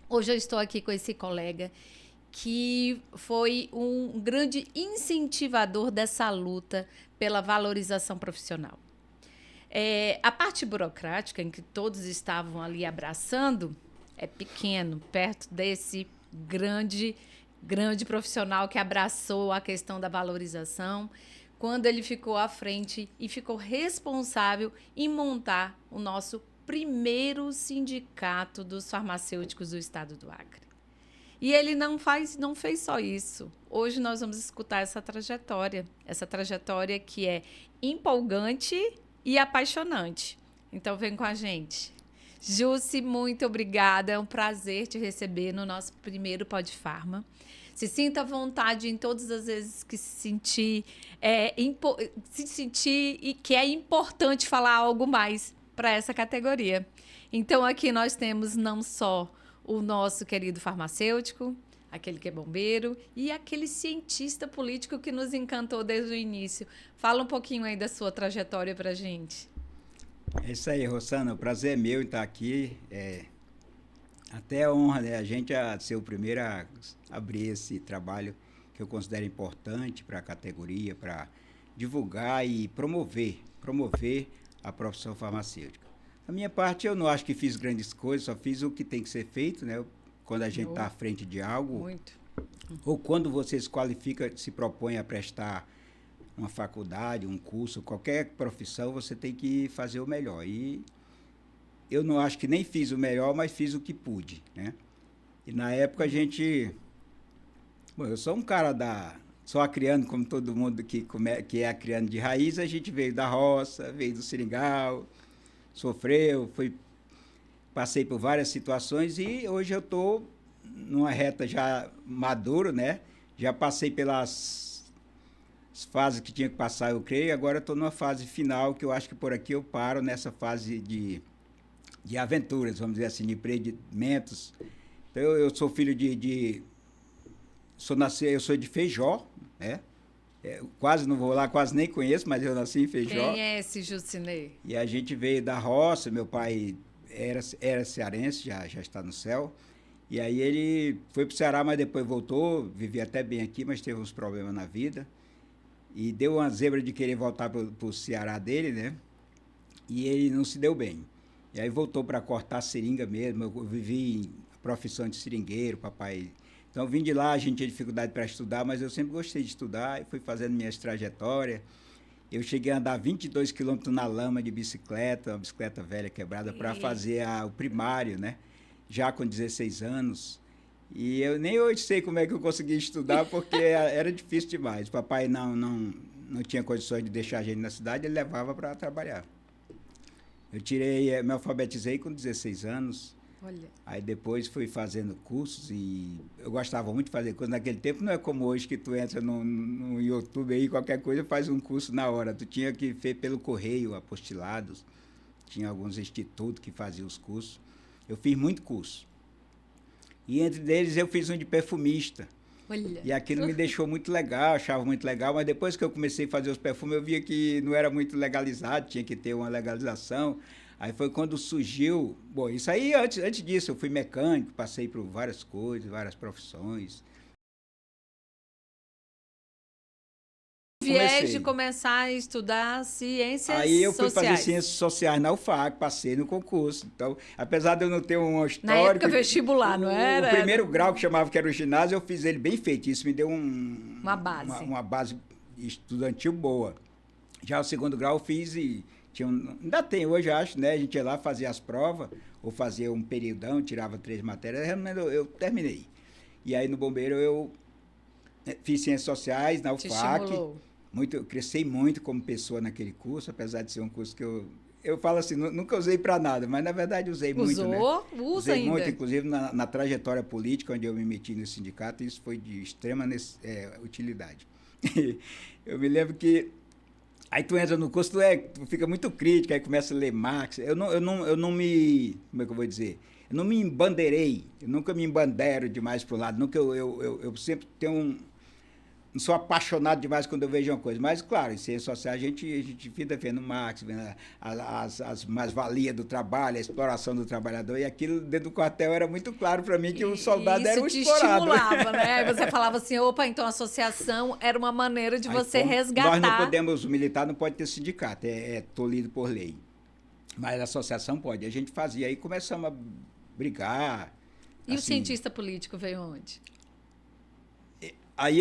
Hoje eu estou aqui com esse colega que foi um grande incentivador dessa luta pela valorização profissional. A parte burocrática em que todos estavam ali abraçando é pequeno, perto desse grande profissional que abraçou a questão da valorização, quando ele ficou à frente e ficou responsável em montar o nosso primeiro sindicato dos farmacêuticos do estado do Acre. E ele não fez só isso. Hoje nós vamos escutar essa trajetória que é empolgante e apaixonante. Então vem com a gente. Jussi, muito obrigada. É um prazer te receber no nosso primeiro Pod Farma. Se sinta à vontade em todas as vezes que se sentir e que é importante falar algo mais para essa categoria. Então aqui nós temos não só o nosso querido farmacêutico, aquele que é bombeiro, e aquele cientista político que nos encantou desde o início. Fala um pouquinho aí da sua trajetória para a gente. É isso aí, Rosana. O prazer é meu em estar aqui. Até a honra, né? A gente a ser o primeiro a abrir esse trabalho que eu considero importante para a categoria, para divulgar e promover a profissão farmacêutica. A minha parte, eu não acho que fiz grandes coisas, só fiz o que tem que ser feito, né? Quando a gente está à frente de algo, Muito. ou quando você se qualifica, se propõe a prestar uma faculdade, um curso, qualquer profissão, você tem que fazer o melhor. E eu não acho que nem fiz o melhor, mas fiz o que pude, né? E na época a gente... Bom, eu sou um cara só acriano, como todo mundo que é acriano de raiz, a gente veio da roça, veio do seringal, sofreu, passei por várias situações e hoje eu estou numa reta já maduro, né? Já passei pelas fases que tinha que passar, eu creio, agora estou numa fase final que eu acho que por aqui eu paro nessa fase de aventuras, vamos dizer assim, de empreendimentos. Então, eu sou filho eu sou de Feijó, né? Quase não vou lá, quase nem conheço, mas eu nasci em Feijó. Quem é esse Jucinei? E a gente veio da roça, meu pai era cearense, já está no céu. E aí ele foi para o Ceará, mas depois voltou, vivia até bem aqui, mas teve uns problemas na vida. E deu uma zebra de querer voltar para o Ceará dele, né? E ele não se deu bem. E aí voltou para cortar seringa mesmo. Eu vivi a profissão de seringueiro, papai. Então eu vim de lá, a gente tinha dificuldade para estudar, mas eu sempre gostei de estudar e fui fazendo minhas trajetórias. Eu cheguei a andar 22 quilômetros na lama de bicicleta, uma bicicleta velha quebrada, para fazer o primário, né? Já com 16 anos. E eu nem hoje sei como é que eu consegui estudar, porque era difícil demais. Papai não tinha condições de deixar a gente na cidade, ele levava para trabalhar. Me alfabetizei com 16 anos. Olha. Aí depois fui fazendo cursos e eu gostava muito de fazer coisas. Naquele tempo não é como hoje que tu entra no YouTube aí, qualquer coisa faz um curso na hora. Tu tinha que ver pelo correio, apostilados. Tinha alguns institutos que faziam os cursos. Eu fiz muito curso. E entre eles eu fiz um de perfumista. Olha. E aquilo me deixou muito legal, achava muito legal, mas depois que eu comecei a fazer os perfumes, eu via que não era muito legalizado, tinha que ter uma legalização. Aí foi quando surgiu... Bom, isso aí, antes disso, eu fui mecânico, passei por várias coisas, várias profissões. Viés de começar a estudar ciências sociais. Aí eu fui fazer ciências sociais na UFAC, passei no concurso. Então, apesar de eu não ter um histórico... Na época vestibular, não era? O primeiro grau que chamava que era o ginásio, eu fiz ele bem feito. Isso me deu uma base. Uma base estudantil boa. Já o segundo grau eu fiz e... ainda tem hoje, acho, né? A gente ia lá, fazia as provas, ou fazia um período, tirava 3 matérias, eu terminei. E aí no Bombeiro eu fiz ciências sociais na UFAC. Eu cresci muito como pessoa naquele curso, apesar de ser um curso que eu falo assim, nunca usei para nada, mas na verdade usei muito, né? Usa ainda. Muito, inclusive na trajetória política, onde eu me meti no sindicato, isso foi de extrema utilidade. Eu me lembro que aí tu entra no curso, tu fica muito crítico, aí começa a ler Marx. Eu não me... Como é que eu vou dizer? Eu não me embandeirei, eu nunca me embandeiro demais para o lado. Nunca eu sempre tenho não sou apaixonado demais quando eu vejo uma coisa, mas, claro, em ciências sociais a gente fica vendo Marx, vendo as mais-valias do trabalho, a exploração do trabalhador, e aquilo dentro do quartel era muito claro para mim que o soldado era um explorado. Isso te estimulava, né? Aí você falava assim, opa, então a associação era uma maneira de você resgatar. Nós não podemos, o militar não pode ter sindicato, é tolhido por lei. Mas a associação pode. A gente fazia, aí começamos a brigar. E assim, o cientista político veio onde? Aí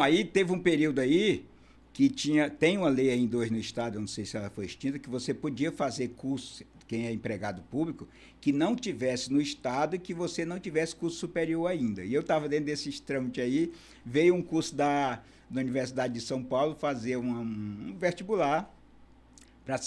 aí teve um período aí que tem uma lei ainda hoje no estado, eu não sei se ela foi extinta, que você podia fazer curso, quem é empregado público, que não tivesse no estado e que você não tivesse curso superior ainda. E eu estava dentro desses trâmites aí, veio um curso da Universidade de São Paulo fazer um vestibular para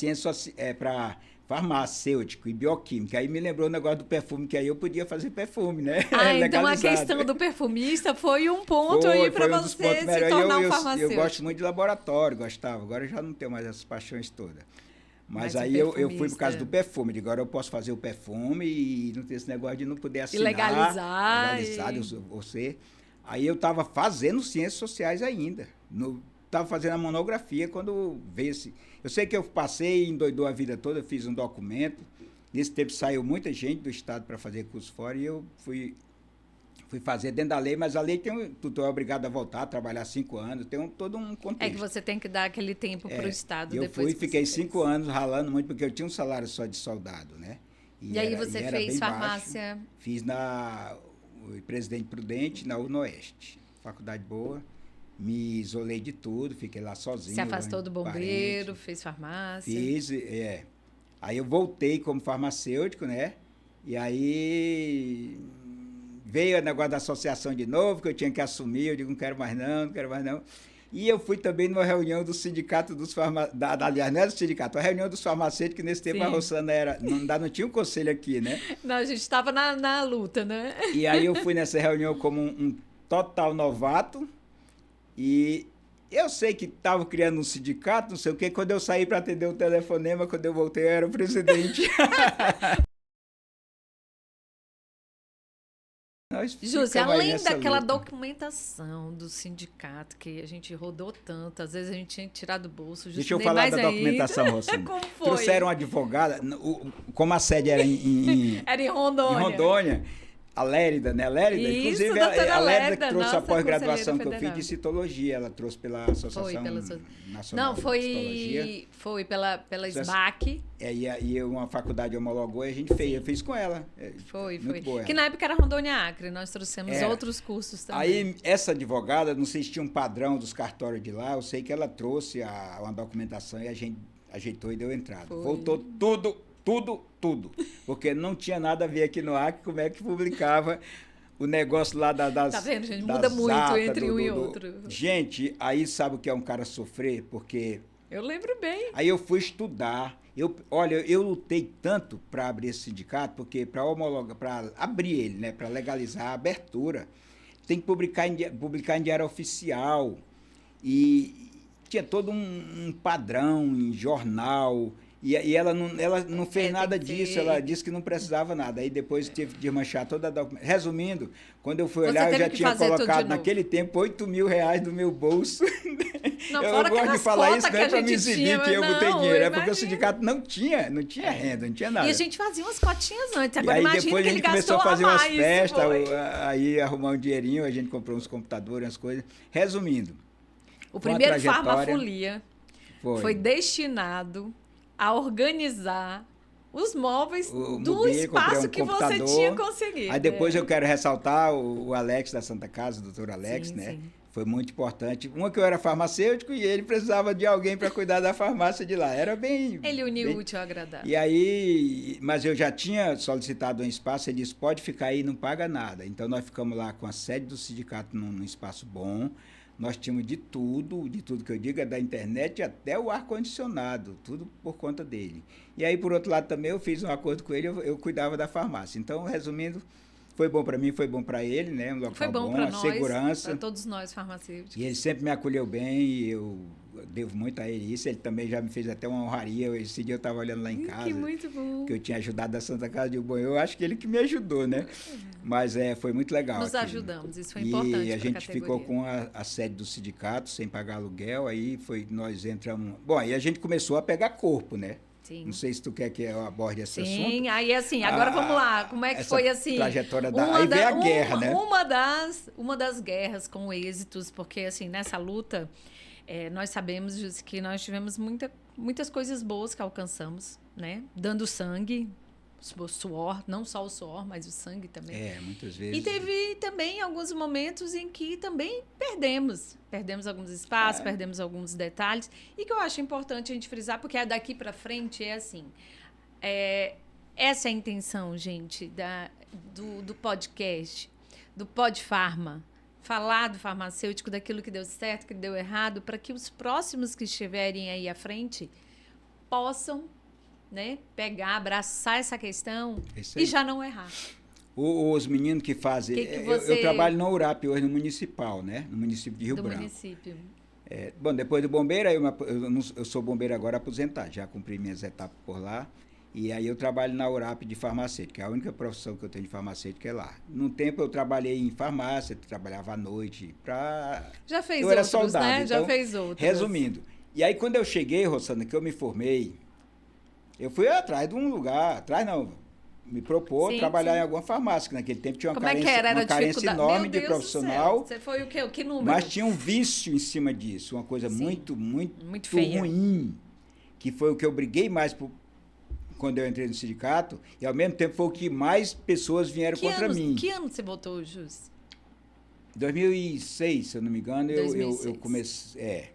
para farmacêutico e bioquímica. Aí me lembrou o negócio do perfume, que aí eu podia fazer perfume, né? Então a questão do perfumista foi um ponto aí para você se tornar um farmacêutico. Eu gosto muito de laboratório, gostava. Agora eu já não tenho mais essas paixões todas. Mas aí eu fui por causa do perfume. Agora eu posso fazer o perfume e não ter esse negócio de não poder assinar. Legalizar. Você. Aí eu estava fazendo ciências sociais ainda. Estava fazendo a monografia quando veio esse... Eu sei que eu passei, endoidou a vida toda, fiz um documento. Nesse tempo saiu muita gente do estado para fazer curso fora e eu fui fazer dentro da lei, mas a lei tu é obrigado a voltar, a trabalhar 5 anos, tem todo um contexto. É que você tem que dar aquele tempo para o estado. Eu fiquei 5 anos ralando muito, porque eu tinha um salário só de soldado, né? E aí você fez farmácia? Baixo. Fiz na Presidente Prudente, na UNOeste. Faculdade boa. Me isolei de tudo, fiquei lá sozinho. Se afastou do bombeiro, fez farmácia? Fiz, Aí eu voltei como farmacêutico, né? E aí veio o negócio da associação de novo, que eu tinha que assumir. Eu digo, não quero mais não. E eu fui também numa reunião do sindicato dos farmacêuticos, aliás, não era do sindicato, a reunião dos farmacêuticos, que nesse tempo a Rossana não tinha um conselho aqui, né? Não, a gente estava na luta, né? E aí eu fui nessa reunião como um total novato. E eu sei que estava criando um sindicato, não sei o quê. Quando eu saí para atender o telefonema, quando eu voltei, eu era o presidente. José, além daquela documentação do sindicato que a gente rodou tanto, às vezes a gente tinha que tirar do bolso. Deixa eu falar da documentação, Rosana. Como foi? Trouxeram uma advogada, como a sede era era em Rondônia. Em Rondônia. A Lérida, né? Inclusive, a Lérida que trouxe a pós-graduação que eu fiz de citologia. Ela trouxe pela Associação Nacional de Citologia. Foi pela SBAC. E uma faculdade homologou e a gente fez. Eu fiz com ela. Foi. Que na época era Rondônia Acre. Nós trouxemos outros cursos também. Aí, essa advogada, não sei se tinha um padrão dos cartórios de lá, eu sei que ela trouxe uma documentação e a gente ajeitou e deu entrada. Voltou tudo, porque não tinha nada a ver aqui no Acre como é que publicava o negócio lá das... Tá vendo, gente? Muda muito entre um e outro. Gente, aí sabe o que é um cara sofrer? Porque... Eu lembro bem. Aí eu fui estudar. Olha, eu lutei tanto para abrir esse sindicato, porque para abrir ele, né, para legalizar a abertura, tem que publicar em diário oficial. E tinha todo um padrão em jornal... E ela não fez nada disso, ela disse que não precisava nada. Aí depois teve que desmanchar toda a documentação. Resumindo, quando eu fui olhar, eu já tinha colocado naquele tempo R$8.000 no meu bolso. Não, eu gosto de falar isso, não é para me exibir que eu botei dinheiro, é porque o sindicato não tinha renda, não tinha nada. E a gente fazia umas cotinhas antes, agora aí imagina depois que a gente começou a fazer umas festas, aí arrumar um dinheirinho, a gente comprou uns computadores, umas coisas. Resumindo. O primeiro Farmafolia foi destinado a organizar os móveis do espaço que você tinha conseguido. Aí depois eu quero ressaltar o Alex da Santa Casa, o doutor Alex, né? Sim. Foi muito importante. Uma que eu era farmacêutico e ele precisava de alguém para cuidar da farmácia de lá. Era bem... Ele uniu o útil ao agradável. E aí... Mas eu já tinha solicitado um espaço, ele disse, pode ficar aí, não paga nada. Então nós ficamos lá com a sede do sindicato num espaço bom. Nós tínhamos de tudo que eu digo, é da internet até o ar-condicionado, tudo por conta dele. E aí, por outro lado, também eu fiz um acordo com ele, eu cuidava da farmácia. Então, resumindo, foi bom para mim, foi bom para ele, né? Um local Foi bom bom, para a nós, segurança. para todos nós farmacêuticos. E ele sempre me acolheu bem e eu devo muito a ele isso. Ele também já me fez até uma honraria. Esse dia eu estava olhando lá em casa. Que muito bom. Que eu tinha ajudado a Santa Casa de Bom. Eu acho que ele que me ajudou, né? Mas foi muito legal. Nos aquilo. ajudamos, isso foi importante. E a gente ficou com a sede do sindicato, sem pagar aluguel. Aí nós entramos. Bom, aí a gente começou a pegar corpo, né? Sim. Não sei se tu quer que eu aborde esse assunto. Sim, aí assim, agora vamos lá. Como é que foi assim? Trajetória aí veio a guerra, né? Uma das guerras com êxitos, porque assim, nessa luta, nós sabemos que nós tivemos muitas coisas boas que alcançamos, né? Dando sangue, suor, não só o suor, mas o sangue também. Muitas vezes. E teve também alguns momentos em que também perdemos. Perdemos alguns espaços, perdemos alguns detalhes. E que eu acho importante a gente frisar, porque daqui para frente é assim. Essa é a intenção, gente, do podcast, do Podfarma. Falar do farmacêutico, daquilo que deu certo, que deu errado, para que os próximos que estiverem aí à frente possam, né, pegar, abraçar essa questão e já não errar. Os meninos que fazem... eu trabalho na URAP hoje, no municipal, né? No município de Rio Branco. Do município. Bom, depois do bombeiro, eu sou bombeiro agora aposentado, já cumpri minhas etapas por lá. E aí eu trabalho na URAP de farmacêutica, a única profissão que eu tenho de farmacêutica é lá. Num tempo eu trabalhei em farmácia, trabalhava à noite para... Já fez eu era outros, soldado, né? Então, já fez outros. Resumindo, e aí quando eu cheguei, Rosana, que eu me formei, eu fui atrás de um lugar, atrás não, me propôs trabalhar em alguma farmácia, que naquele tempo tinha uma carência enorme de profissional. Você foi o quê? Que número? Mas tinha um vício em cima disso, uma coisa muito feia. Ruim, que foi o que eu briguei mais quando eu entrei no sindicato, e ao mesmo tempo foi o que mais pessoas vieram contra mim. Que ano você votou, Jus? 2006, se eu não me engano, eu comecei...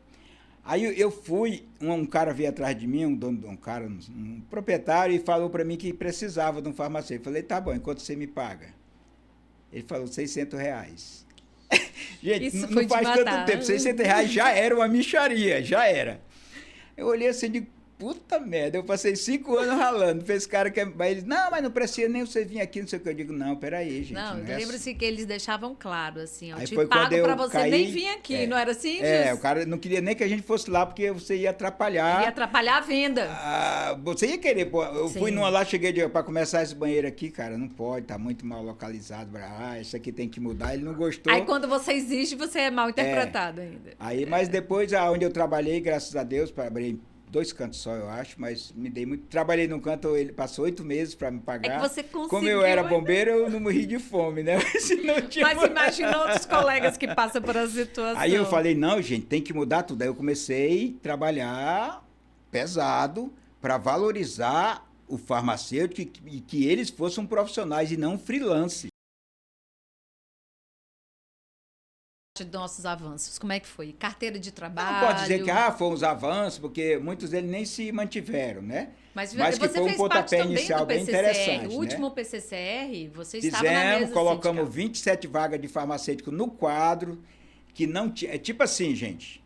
Aí eu fui, um cara veio atrás de mim, um proprietário, e falou para mim que precisava de um farmacêutico. Eu falei, tá bom, enquanto você me paga? Ele falou, R$600. Gente, isso não faz tanto tempo, R$600 já era uma mixaria, já era. Eu olhei assim de puta merda, eu passei 5 anos ralando. Esse cara que ele mas não precisa nem você vir aqui, não sei o que. Eu digo, não, peraí, gente. Não lembre-se que eles deixavam claro, assim, eu te foi pago pra você nem vir aqui, não era assim? O cara não queria nem que a gente fosse lá, porque você ia atrapalhar. Ia atrapalhar a venda. Você ia querer, pô. Eu fui numa lá, cheguei pra começar esse banheiro aqui, cara, não pode, tá muito mal localizado. Isso aqui tem que mudar, ele não gostou. Aí quando você exige, você é mal interpretado ainda. Aí, mas depois, onde eu trabalhei, graças a Deus, abri 2 cantos só, eu acho, mas me dei muito. Trabalhei num canto, ele passou 8 meses para me pagar. É que você conseguiu. Como eu era bombeiro, eu não morri de fome, né? Mas imagina outros colegas que passam por essa situação. Aí eu falei, não, gente, tem que mudar tudo. Aí eu comecei a trabalhar pesado para valorizar o farmacêutico e que eles fossem profissionais e não freelance. De nossos avanços, como é que foi? Carteira de trabalho? Não pode dizer que foram os avanços, porque muitos deles nem se mantiveram, né? Mas que foi um pontapé inicial bem interessante. O último PCCR, você estava na mesa colocamos sindical. 27 vagas de farmacêutico no quadro, que não tinha... É tipo assim, gente,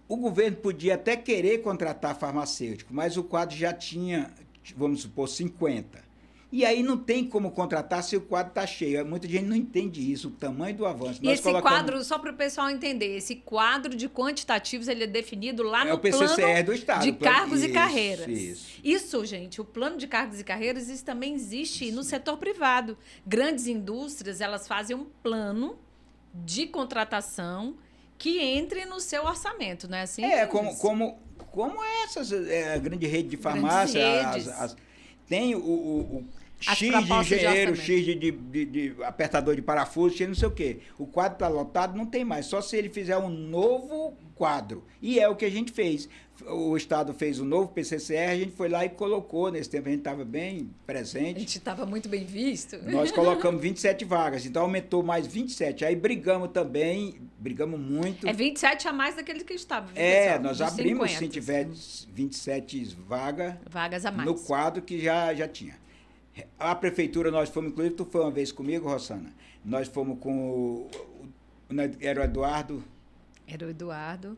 o governo podia até querer contratar farmacêutico, mas o quadro já tinha, vamos supor, 50. E aí não tem como contratar se o quadro está cheio. Muita gente não entende isso, o tamanho do avanço. E esse quadro, só para o pessoal entender, esse quadro de quantitativos ele é definido lá no PCCR plano do Estado, de cargos e carreiras. Isso, gente, o plano de cargos e carreiras, isso também existe no setor privado. Grandes indústrias, elas fazem um plano de contratação que entre no seu orçamento, não é assim? Como essas grande rede de farmácia, tem o X de engenheiro, X de apertador de parafuso, X não sei o quê. O quadro está lotado, não tem mais. Só se ele fizer um novo quadro. E é o que a gente fez. O Estado fez um novo PCCR, a gente foi lá e colocou. Nesse tempo a gente estava bem presente. A gente estava muito bem visto. Nós colocamos 27 vagas, então aumentou mais 27. Aí brigamos também, brigamos muito. 27 a mais daqueles que estavam. Nós abrimos, 50, se tiver 27 vagas a mais no quadro que já tinha. A prefeitura, nós fomos, inclusive, tu foi uma vez comigo, Rosana, nós fomos com era o Eduardo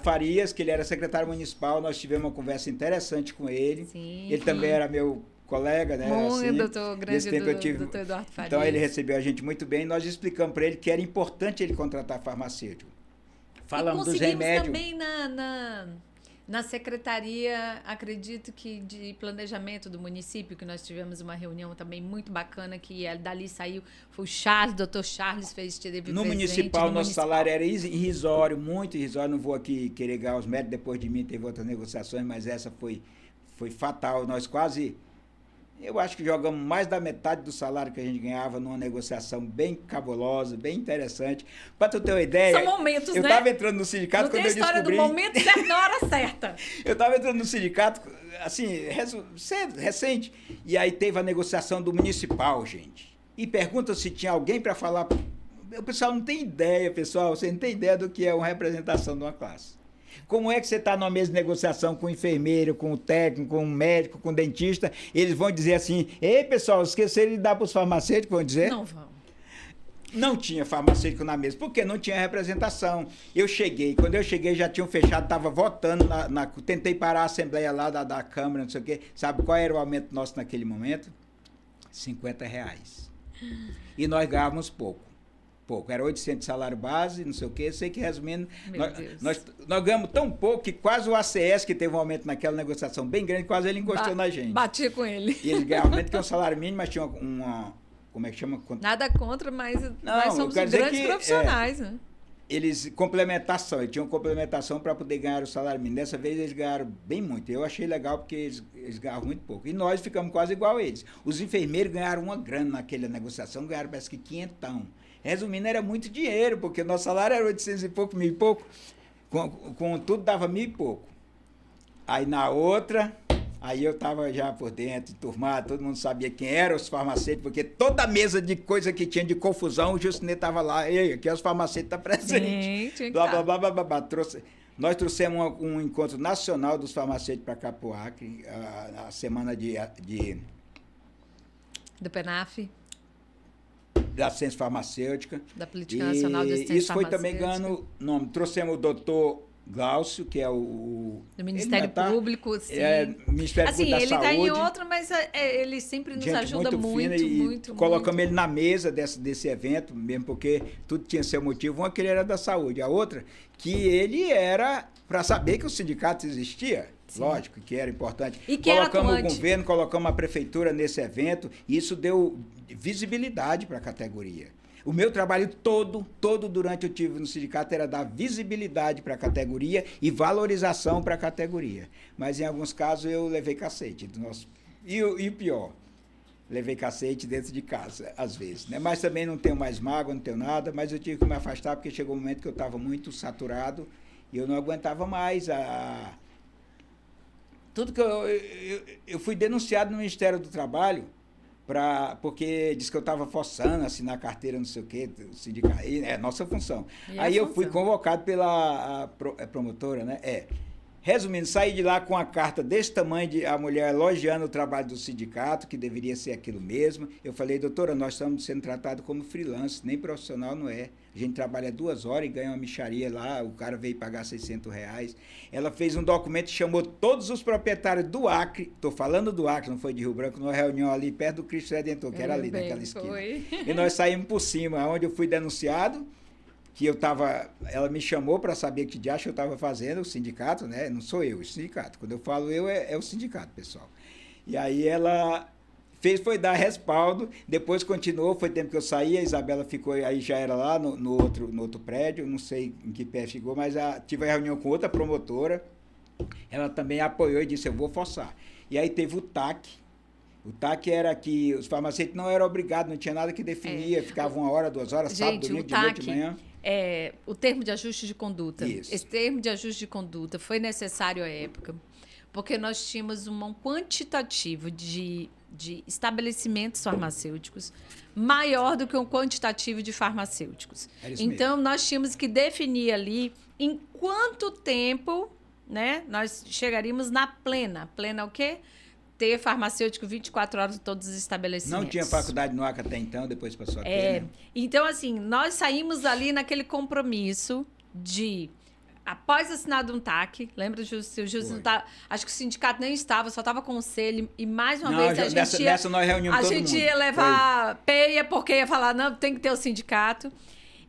Farias, que ele era secretário municipal, nós tivemos uma conversa interessante com ele. Sim, ele também era meu colega, né? Muito, assim, doutor, grande doutor Eduardo Farias. Então, ele recebeu a gente muito bem e nós explicamos para ele que era importante ele contratar farmacêutico. Falamos dos remédios. Também na secretaria, acredito que de planejamento do município, que nós tivemos uma reunião também muito bacana, que dali saiu, foi o Charles, doutor Charles teve no presente. Municipal, nosso salário era irrisório, muito irrisório, não vou aqui querer ganhar os méritos, depois de mim teve outras negociações, mas essa foi fatal, nós quase... Eu acho que jogamos mais da metade do salário que a gente ganhava numa negociação bem cabulosa, bem interessante. Para tu ter uma ideia... São momentos, eu estava entrando no sindicato quando eu descobri... Não tem a história do momento certo na hora certa. Eu estava entrando no sindicato, assim, recente, e aí teve a negociação do municipal, gente. E pergunta se tinha alguém para falar... O pessoal não tem ideia, pessoal, você não tem ideia do que é uma representação de uma classe. Como é que você está numa mesa de negociação com o enfermeiro, com o técnico, com o médico, com o dentista? Eles vão dizer assim, ei, pessoal, esqueceram de dar para os farmacêuticos, vão dizer? Não vão. Não tinha farmacêutico na mesa, porque não tinha representação. Quando eu cheguei já tinham fechado, estava votando, tentei parar a assembleia lá da Câmara, não sei o quê. Sabe qual era o aumento nosso naquele momento? R$50. E nós ganhávamos pouco. Era 800 de salário base, não sei o quê. Sei que, resumindo, nós ganhamos tão pouco que quase o ACS, que teve um aumento naquela negociação bem grande, quase ele encostou na gente. Batia com ele. E eles ganhavam aumento que é um salário mínimo, mas tinha uma como é que chama? Nada contra, mas nós somos grandes profissionais, né? Eles tinham complementação para poder ganhar o salário mínimo. Dessa vez eles ganharam bem muito. Eu achei legal porque eles ganhavam muito pouco. E nós ficamos quase igual a eles. Os enfermeiros ganharam uma grana naquela negociação, ganharam parece que 500. Resumindo, era muito dinheiro, porque o nosso salário era 800 e pouco, 1.000 e pouco. Com tudo dava 1.000 e pouco. Aí na outra, aí eu estava já por dentro, enturmado, todo mundo sabia quem eram os farmacêuticos, porque toda mesa de coisa que tinha de confusão, o Justinê estava lá, ei, aqui os farmacêuticos estão presentes. Sim, blá, blá, blá, blá, blá, blá. Nós trouxemos um encontro nacional dos farmacêuticos para cá, para o Acre, a semana do PENAF. Da Ciência Farmacêutica. Da Política Nacional de Assistência Isso foi também ganhando nome. Trouxemos o doutor Glaucio, que é o... Do Ministério Público, sim. Ministério Público da Saúde. Ele está em outro, mas ele sempre nos ajuda muito. Colocamos ele na mesa desse evento, mesmo porque tudo tinha seu motivo. Uma que ele era da saúde, a outra que ele era para saber que o sindicato existia. Sim. Lógico que era importante. E que colocamos o governo, colocamos a prefeitura nesse evento, e isso deu visibilidade para a categoria. O meu trabalho todo durante eu tive no sindicato era dar visibilidade para a categoria e valorização para a categoria. Mas em alguns casos eu levei cacete. E o pior, levei cacete dentro de casa, às vezes. Né? Mas também não tenho mais mágoa, não tenho nada, mas eu tive que me afastar porque chegou um momento que eu estava muito saturado e eu não aguentava mais tudo que eu fui denunciado no Ministério do Trabalho, porque disse que eu estava forçando, assinar carteira, não sei o quê, sindicato, é nossa função. Aí eu fui convocado pela promotora, né? Resumindo, saí de lá com a carta desse tamanho, a mulher elogiando o trabalho do sindicato, que deveria ser aquilo mesmo. Eu falei, doutora, nós estamos sendo tratados como freelance, nem profissional não é. A gente trabalha 2 horas e ganha uma mixaria lá, o cara veio pagar R$600. Ela fez um documento e chamou todos os proprietários do Acre, estou falando do Acre, não foi de Rio Branco, numa reunião ali perto do Cristo Redentor, que era ali naquela esquina. Foi. E nós saímos por cima, onde eu fui denunciado, que ela me chamou para saber que diacho eu estava fazendo, o sindicato, né? Não sou eu, o sindicato. Quando eu falo eu, é o sindicato, pessoal. E aí ela foi dar respaldo, depois continuou, foi tempo que eu saí, a Isabela ficou, aí já era lá no outro prédio, não sei em que pé ficou, mas tive a reunião com outra promotora, ela também apoiou e disse, eu vou forçar. E aí teve o TAC. O TAC era que os farmacêuticos não eram obrigados, não tinha nada que definia, ficavam 1 hora, 2 horas, sábado, domingo, de noite, de manhã. O termo de ajuste de conduta. Isso. Esse termo de ajuste de conduta foi necessário à época, porque nós tínhamos um quantitativo de estabelecimentos farmacêuticos maior do que um quantitativo de farmacêuticos. Então, nós tínhamos que definir ali em quanto tempo, né, nós chegaríamos na plena. Plena o quê? Ter farmacêutico 24 horas em todos os estabelecimentos. Não tinha faculdade no Acre até então, depois passou a ter, né? Então, assim, nós saímos ali naquele compromisso de após assinado um TAC, lembra, Júcio? O Júcio não tá, acho que o sindicato nem estava, só estava conselho. E mais uma vez a gente nessa nós reunimos todo mundo. A gente ia levar peia, porque ia falar, não, tem que ter o sindicato.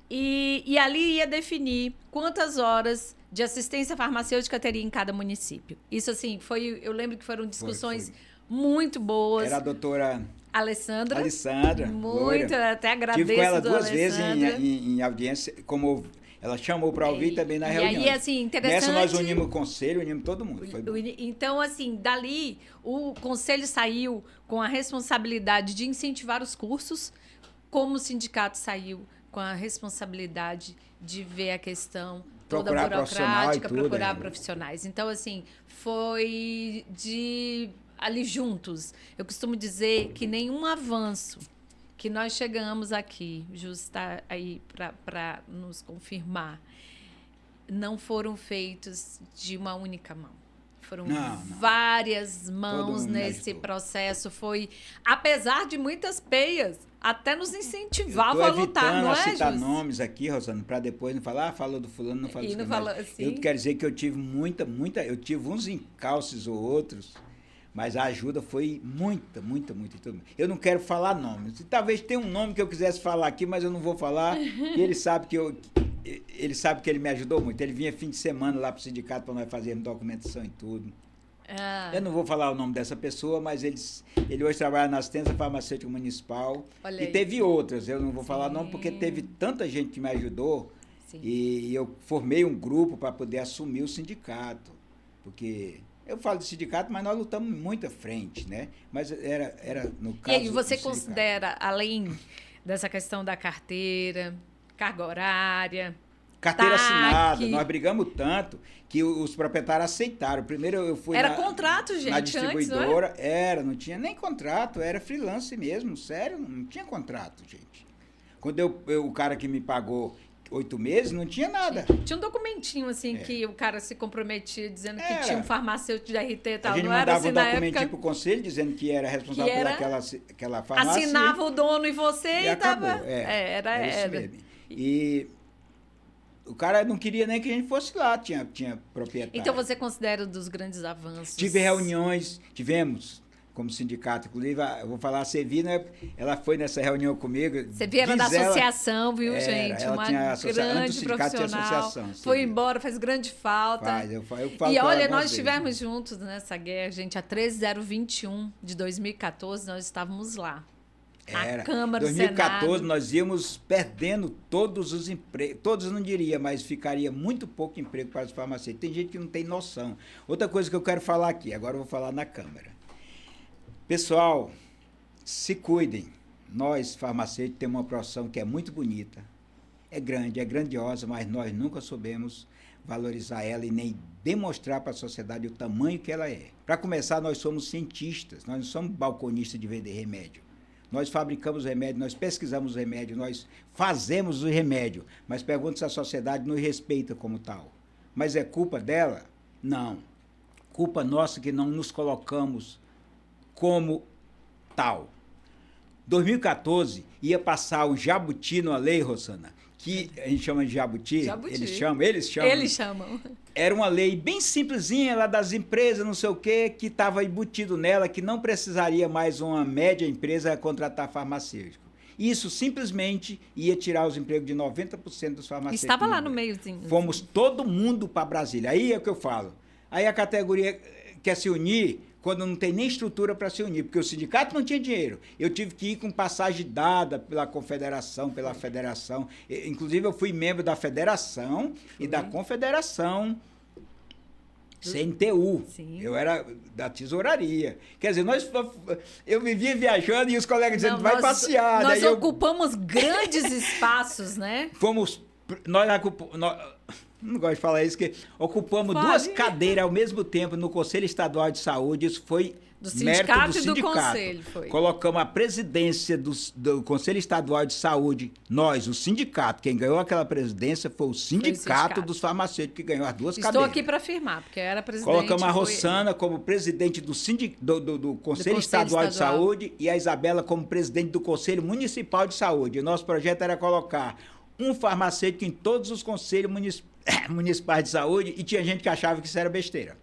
E ali ia definir quantas horas de assistência farmacêutica teria em cada município. Isso, assim, eu lembro que foram discussões muito boas. Era a doutora Alessandra. Muito, loira. Até agradeço. Tive com ela duas vezes em audiência, como ela chamou para ouvir também na reunião. E aí, assim, interessante... Nessa nós unimos o conselho, unimos todo mundo. Então, assim, dali, o conselho saiu com a responsabilidade de incentivar os cursos, como o sindicato saiu com a responsabilidade de ver a questão toda burocrática, procurar profissionais. Então, assim, foi ali juntos. Eu costumo dizer que nenhum avanço que nós chegamos aqui, Jus está aí para nos confirmar, não foram feitos de uma única mão. Foram várias mãos nesse processo. Foi, apesar de muitas peias, até nos incentivava a lutar, não é, Jus? Eu citar nomes aqui, Rosana, para depois não falar, falou do fulano, não falou do fulano. Assim. Eu quero dizer que eu tive eu tive uns encalces ou outros, mas a ajuda foi muita. Eu não quero falar nomes. Talvez tenha um nome que eu quisesse falar aqui, mas eu não vou falar. E ele sabe que ele me ajudou muito. Ele vinha fim de semana lá para o sindicato para nós fazermos documentação e tudo. Eu não vou falar o nome dessa pessoa, mas ele hoje trabalha na assistência farmacêutica municipal. Olha e teve outras. Eu não vou falar nome porque teve tanta gente que me ajudou. E eu formei um grupo para poder assumir o sindicato. Porque... Eu falo de sindicato, mas nós lutamos muito à frente, né? Mas era no caso... E aí, você considera, além dessa questão da carteira, carga horária... Carteira assinada, nós brigamos tanto que os proprietários aceitaram. Primeiro eu fui contrato, gente, na distribuidora. Antes, não tinha nem contrato, era freelance mesmo, sério, não tinha contrato, gente. Quando o cara que me pagou 8 meses, não tinha nada. Tinha um documentinho, assim, que o cara se comprometia, dizendo que tinha um farmacêutico de RT e tal. A gente mandava um documentinho pro conselho, dizendo que era responsável por aquela farmácia. Assinava o dono e você e acabou. Tava... Era isso mesmo. E o cara não queria nem que a gente fosse lá, tinha proprietário. Então você considera dos grandes avanços? Tivemos como sindicato, inclusive, eu vou falar, a Sevina, ela foi nessa reunião comigo. Sevina era da associação, viu, gente? Ela uma grande profissional. Foi embora, faz grande falta. Eu falo e olha, nós estivemos juntos nessa guerra, gente, a 13021 de 2014, nós estávamos lá. Na Câmara, 2014, Senado. Nós íamos perdendo todos os empregos, todos não diria, mas ficaria muito pouco emprego para os farmacêuticos. Tem gente que não tem noção. Outra coisa que eu quero falar aqui, agora eu vou falar na Câmara. Pessoal, se cuidem. Nós, farmacêuticos, temos uma profissão que é muito bonita, é grande, é grandiosa, mas nós nunca soubemos valorizar ela e nem demonstrar para a sociedade o tamanho que ela é. Para começar, nós somos cientistas, nós não somos balconistas de vender remédio. Nós fabricamos remédio, nós pesquisamos remédio, nós fazemos o remédio, mas pergunto se a sociedade nos respeita como tal. Mas é culpa dela? Não. Culpa nossa que não nos colocamos como tal. 2014 ia passar o jabuti numa lei, Rosana, que a gente chama de jabuti. Eles chamam. Era uma lei bem simplesinha lá das empresas, não sei o quê, que estava embutido nela, que não precisaria mais uma média empresa contratar farmacêutico. Isso simplesmente ia tirar os empregos de 90% dos farmacêuticos. Estava lá no meiozinho. Fomos todo mundo para Brasília. Aí é o que eu falo. Aí a categoria quer se unir quando não tem nem estrutura para se unir, porque o sindicato não tinha dinheiro. Eu tive que ir com passagem dada pela confederação, pela federação. Inclusive, eu fui membro da federação e da confederação CNTU. Sim. Eu era da tesouraria. Quer dizer, eu vivia viajando e os colegas dizendo, vai passear. Nós ocupamos grandes espaços, né? Não gosto de falar isso, que ocupamos duas cadeiras ao mesmo tempo no Conselho Estadual de Saúde. Isso foi mérito do sindicato. Do conselho, foi. Colocamos a presidência do Conselho Estadual de Saúde, nós, o sindicato. Quem ganhou aquela presidência foi o sindicato dos farmacêuticos, que ganhou as duas cadeiras. Estou aqui para afirmar, porque eu era presidente. Colocamos a Rossana como presidente do Conselho Estadual de Saúde e a Isabela como presidente do Conselho Municipal de Saúde. O nosso projeto era colocar um farmacêutico em todos os conselhos municipais, municipais de saúde e tinha gente que achava que isso era besteira.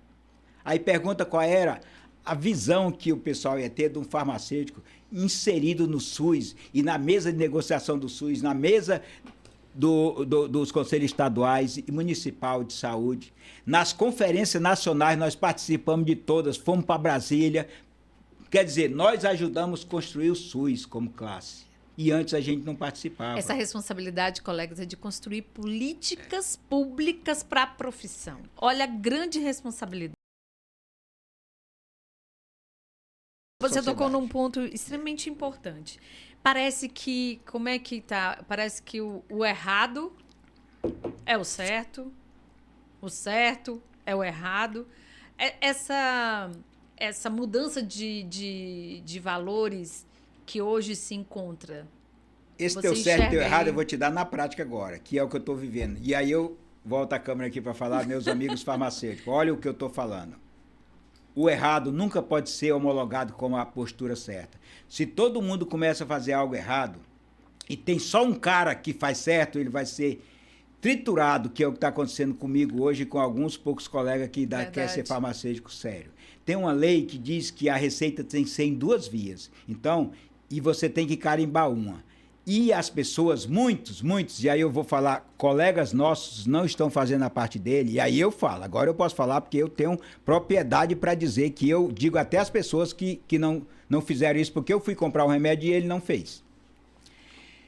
Aí pergunta qual era a visão que o pessoal ia ter de um farmacêutico inserido no SUS e na mesa de negociação do SUS, na mesa dos conselhos estaduais e municipal de saúde. Nas conferências nacionais, nós participamos de todas, fomos para Brasília. Quer dizer, nós ajudamos a construir o SUS como classe. E antes a gente não participava. Essa responsabilidade, colegas, é de construir políticas públicas para a profissão. Olha a grande responsabilidade. Você tocou num ponto extremamente importante. Parece que, como é que tá? Parece que o errado é o certo é o errado. Essa mudança de valores que hoje se encontra. Esse teu certo e teu errado eu vou te dar na prática agora, que é o que eu estou vivendo. E aí eu volto a câmera aqui para falar, meus amigos farmacêuticos, olha o que eu estou falando. O errado nunca pode ser homologado como a postura certa. Se todo mundo começa a fazer algo errado e tem só um cara que faz certo, ele vai ser triturado, que é o que está acontecendo comigo hoje com alguns poucos colegas que quer ser farmacêutico sério. Tem uma lei que diz que a receita tem que ser em 2 vias. Então, e você tem que carimbar uma. E as pessoas, muitos, e aí eu vou falar, colegas nossos não estão fazendo a parte dele, e aí eu falo, agora eu posso falar porque eu tenho propriedade para dizer que eu digo até as pessoas que não fizeram isso, porque eu fui comprar um remédio e ele não fez.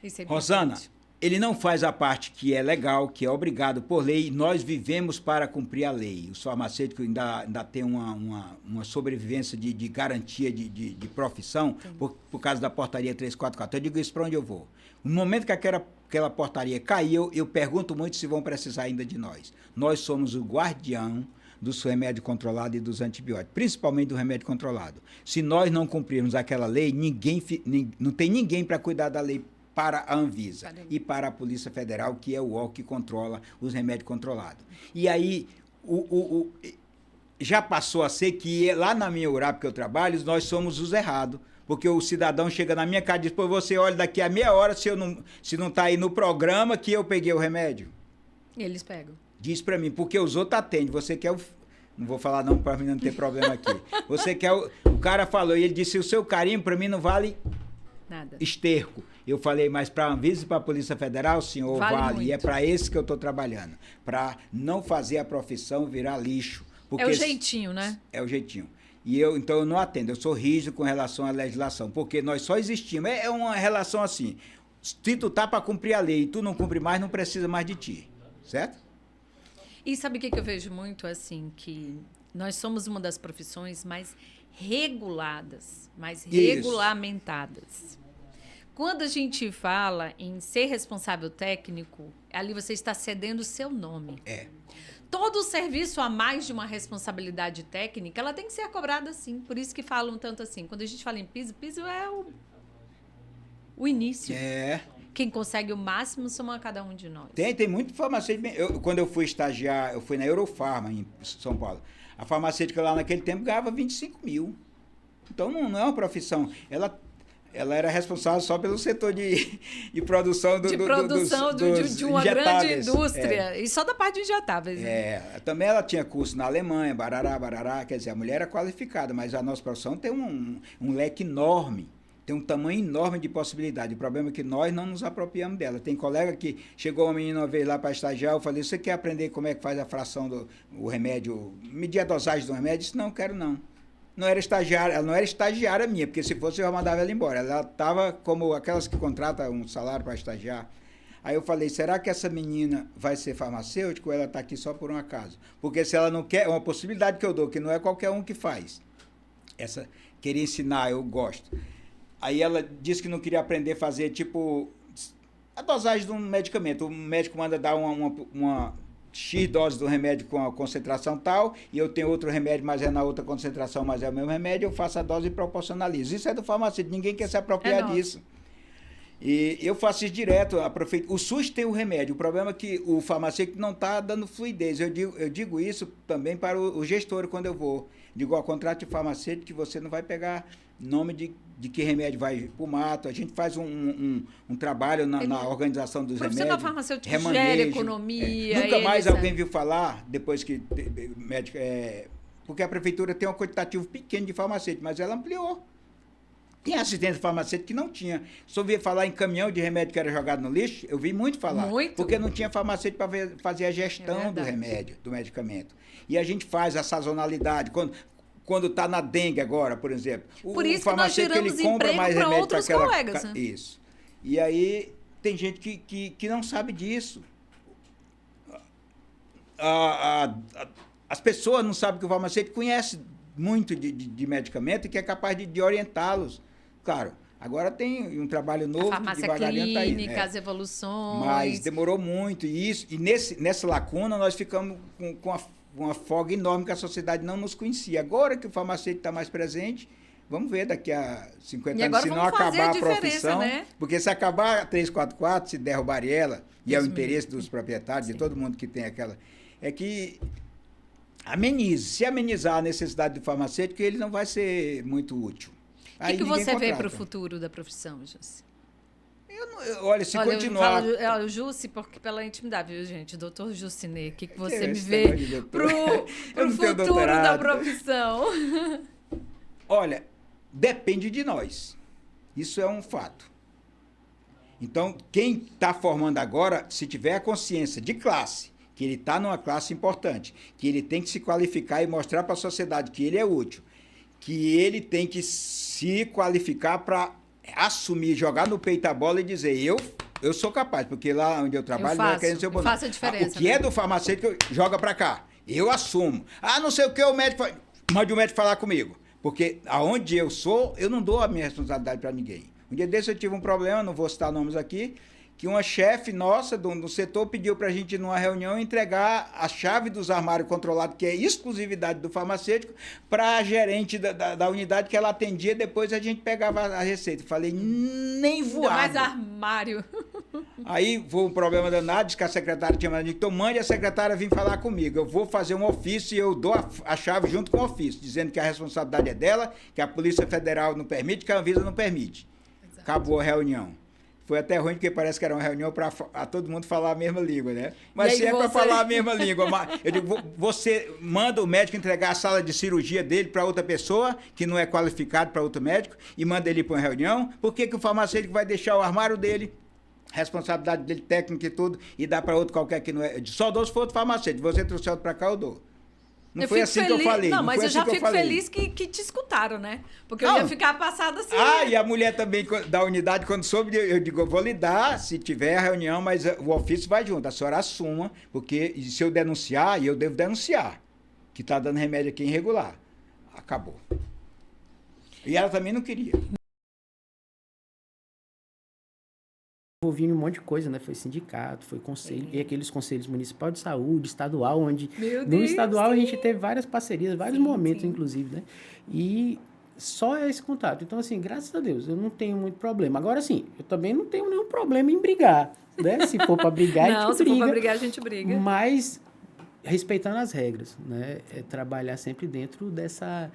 Isso é Rosana, ele não faz a parte que é legal, que é obrigado por lei, nós vivemos para cumprir a lei. Os farmacêuticos ainda têm uma sobrevivência de garantia de profissão por causa da portaria 344. Eu digo isso para onde eu vou. No momento que aquela portaria caiu, eu pergunto muito se vão precisar ainda de nós. Nós somos o guardião dos remédios controlados e dos antibióticos, principalmente do remédio controlado. Se nós não cumprirmos aquela lei, não tem ninguém para cuidar da lei para a Anvisa e para a Polícia Federal, que é o órgão que controla os remédios controlados. E aí, já passou a ser que lá na minha URAP que eu trabalho, nós somos os errados. Porque o cidadão chega na minha casa e diz, pô, você olha daqui a meia hora se não está aí no programa que eu peguei o remédio. E eles pegam. Diz para mim, porque os outros atendem. Você quer Não vou falar não para mim não ter problema aqui. Você quer o cara falou, e ele disse, o seu carinho para mim não vale nada. Esterco. Eu falei, mas para a Anvisa e para a Polícia Federal, senhor, vale. E é para esse que eu estou trabalhando. Para não fazer a profissão virar lixo. É o jeitinho, né? É o jeitinho. Então eu não atendo, eu sou rígido com relação à legislação, porque nós só existimos. É uma relação assim, se tu tá para cumprir a lei e tu não cumpre mais, não precisa mais de ti, certo? E sabe o que eu vejo muito, assim, que nós somos uma das profissões mais reguladas, mais regulamentadas. Quando a gente fala em ser responsável técnico, ali você está cedendo o seu nome. Todo serviço a mais de uma responsabilidade técnica, ela tem que ser cobrada assim. Por isso que falam tanto assim. Quando a gente fala em piso é o início. Quem consegue o máximo somos cada um de nós. Tem muito farmacêutico. Quando eu fui estagiar, eu fui na Eurofarma, em São Paulo. A farmacêutica lá naquele tempo ganhava 25 mil. Então não é uma profissão. Ela era responsável só pelo setor de produção dos de uma grande indústria. E só da parte de injetáveis. Né? Também ela tinha curso na Alemanha, barará. Quer dizer, a mulher era qualificada, mas a nossa profissão tem um leque enorme. Tem um tamanho enorme de possibilidade. O problema é que nós não nos apropriamos dela. Tem colega que chegou uma menina uma vez lá para estagiar, eu falei, você quer aprender como é que faz a fração do remédio, medir a dosagem do remédio? Eu disse, não, quero não. Não era estagiária, ela não era estagiária minha, porque se fosse eu mandava ela embora. Ela estava como aquelas que contratam um salário para estagiar. Aí eu falei, será que essa menina vai ser farmacêutica ou ela está aqui só por um acaso? Porque se ela não quer, é uma possibilidade que eu dou, que não é qualquer um que faz. Queria ensinar, eu gosto. Aí ela disse que não queria aprender a fazer, tipo, a dosagem de um medicamento. O médico manda dar uma X doses do remédio com a concentração tal, e eu tenho outro remédio, mas é na outra concentração, mas é o mesmo remédio, eu faço a dose e proporcionalizo. Isso é do farmacêutico, ninguém quer se apropriar disso. E eu faço isso direto. O SUS tem o remédio. O problema é que o farmacêutico não está dando fluidez. Eu digo isso também para o gestor quando eu vou. Digo, ao contrato de farmacêutico, que você não vai pegar nome de que remédio vai para o mato. A gente faz um trabalho na organização dos remédios. O profissional farmacêutico gera economia. Nunca mais alguém viu falar, depois que médico... porque a prefeitura tem um quantitativo pequeno de farmacêutico, mas ela ampliou. Tem assistência farmacêutica que não tinha. Só ouvia falar em caminhão de remédio que era jogado no lixo, eu vi muito falar. Muito. Porque não tinha farmacêutico para fazer a gestão do remédio, do medicamento. E a gente faz a sazonalidade. Quando está na dengue agora, por exemplo. Por isso que nós tiramos emprego para outros colegas. Né? Isso. E aí tem gente que não sabe disso. As pessoas não sabem que o farmacêutico conhece muito de medicamento e que é capaz de orientá-los. Claro, agora tem um trabalho novo. A farmácia clínica, tá aí, as evoluções. Mas demorou muito. E nessa lacuna nós ficamos com uma folga enorme que a sociedade não nos conhecia. Agora que o farmacêutico está mais presente, vamos ver daqui a 50 anos, se não acabar a profissão. Né? Porque se acabar a 344, se derrubar ela, e é o interesse dos proprietários, de todo mundo que tem aquela... É que amenize. Se amenizar a necessidade do farmacêutico, ele não vai ser muito útil. O que você vê para o futuro da profissão, Jussi? Olha, se continuar... Eu falo Jussi porque pela intimidade, viu, gente? Doutor Jussinê, o que você me vê para o futuro da profissão? Olha, depende de nós. Isso é um fato. Então, quem está formando agora, se tiver a consciência de classe, que ele está numa classe importante, que ele tem que se qualificar e mostrar para a sociedade que ele é útil, que ele tem que se qualificar para assumir, jogar no peito a bola e dizer, eu sou capaz, porque lá onde eu trabalho não é querendo ser o bonito. Faço a diferença. O que é do farmacêutico, joga para cá. Eu assumo. Não sei o que o médico... Mande o médico falar comigo. Porque aonde eu sou, eu não dou a minha responsabilidade para ninguém. Um dia desse eu tive um problema, não vou citar nomes aqui, que uma chefe nossa do setor pediu para a gente, numa reunião, entregar a chave dos armários controlados, que é exclusividade do farmacêutico, para a gerente da unidade que ela atendia, depois a gente pegava a receita. Falei, nem voado. Mais armário. Aí foi um problema danado, disse que a secretária tinha mandado, então mande a secretária vir falar comigo. Eu vou fazer um ofício e eu dou a chave junto com o ofício, dizendo que a responsabilidade é dela, que a Polícia Federal não permite, que a Anvisa não permite. Exato. Acabou a reunião. Foi até ruim, porque parece que era uma reunião para todo mundo falar a mesma língua, né? Mas se é para falar a mesma língua, eu digo, você manda o médico entregar a sala de cirurgia dele para outra pessoa, que não é qualificado para outro médico, e manda ele para uma reunião, por que o farmacêutico vai deixar o armário dele, responsabilidade dele técnica e tudo, e dar para outro qualquer que não é? Só dou se for outro farmacêutico, você trouxe outro para cá, eu dou. Não foi assim que eu falei. Não, mas eu já fico feliz que te escutaram, né? Porque eu ia ficar passada assim. E a mulher também da unidade, quando soube, eu digo, eu vou lhe dar, se tiver a reunião, mas o ofício vai junto. A senhora assuma, porque se eu denunciar, e eu devo denunciar, que está dando remédio aqui irregular. Acabou. E ela também não queria. Envolvi um monte de coisa, né? Foi sindicato, foi conselho, e aqueles conselhos municipal de saúde, estadual, onde... No estadual a gente teve várias parcerias, vários momentos, inclusive, né? E só esse contato. Então, assim, graças a Deus, eu não tenho muito problema. Agora, assim, eu também não tenho nenhum problema em brigar, né? Se for para brigar, a gente briga. Não, se for para brigar, a gente briga. Mas respeitando as regras, né? Trabalhar sempre dentro dessa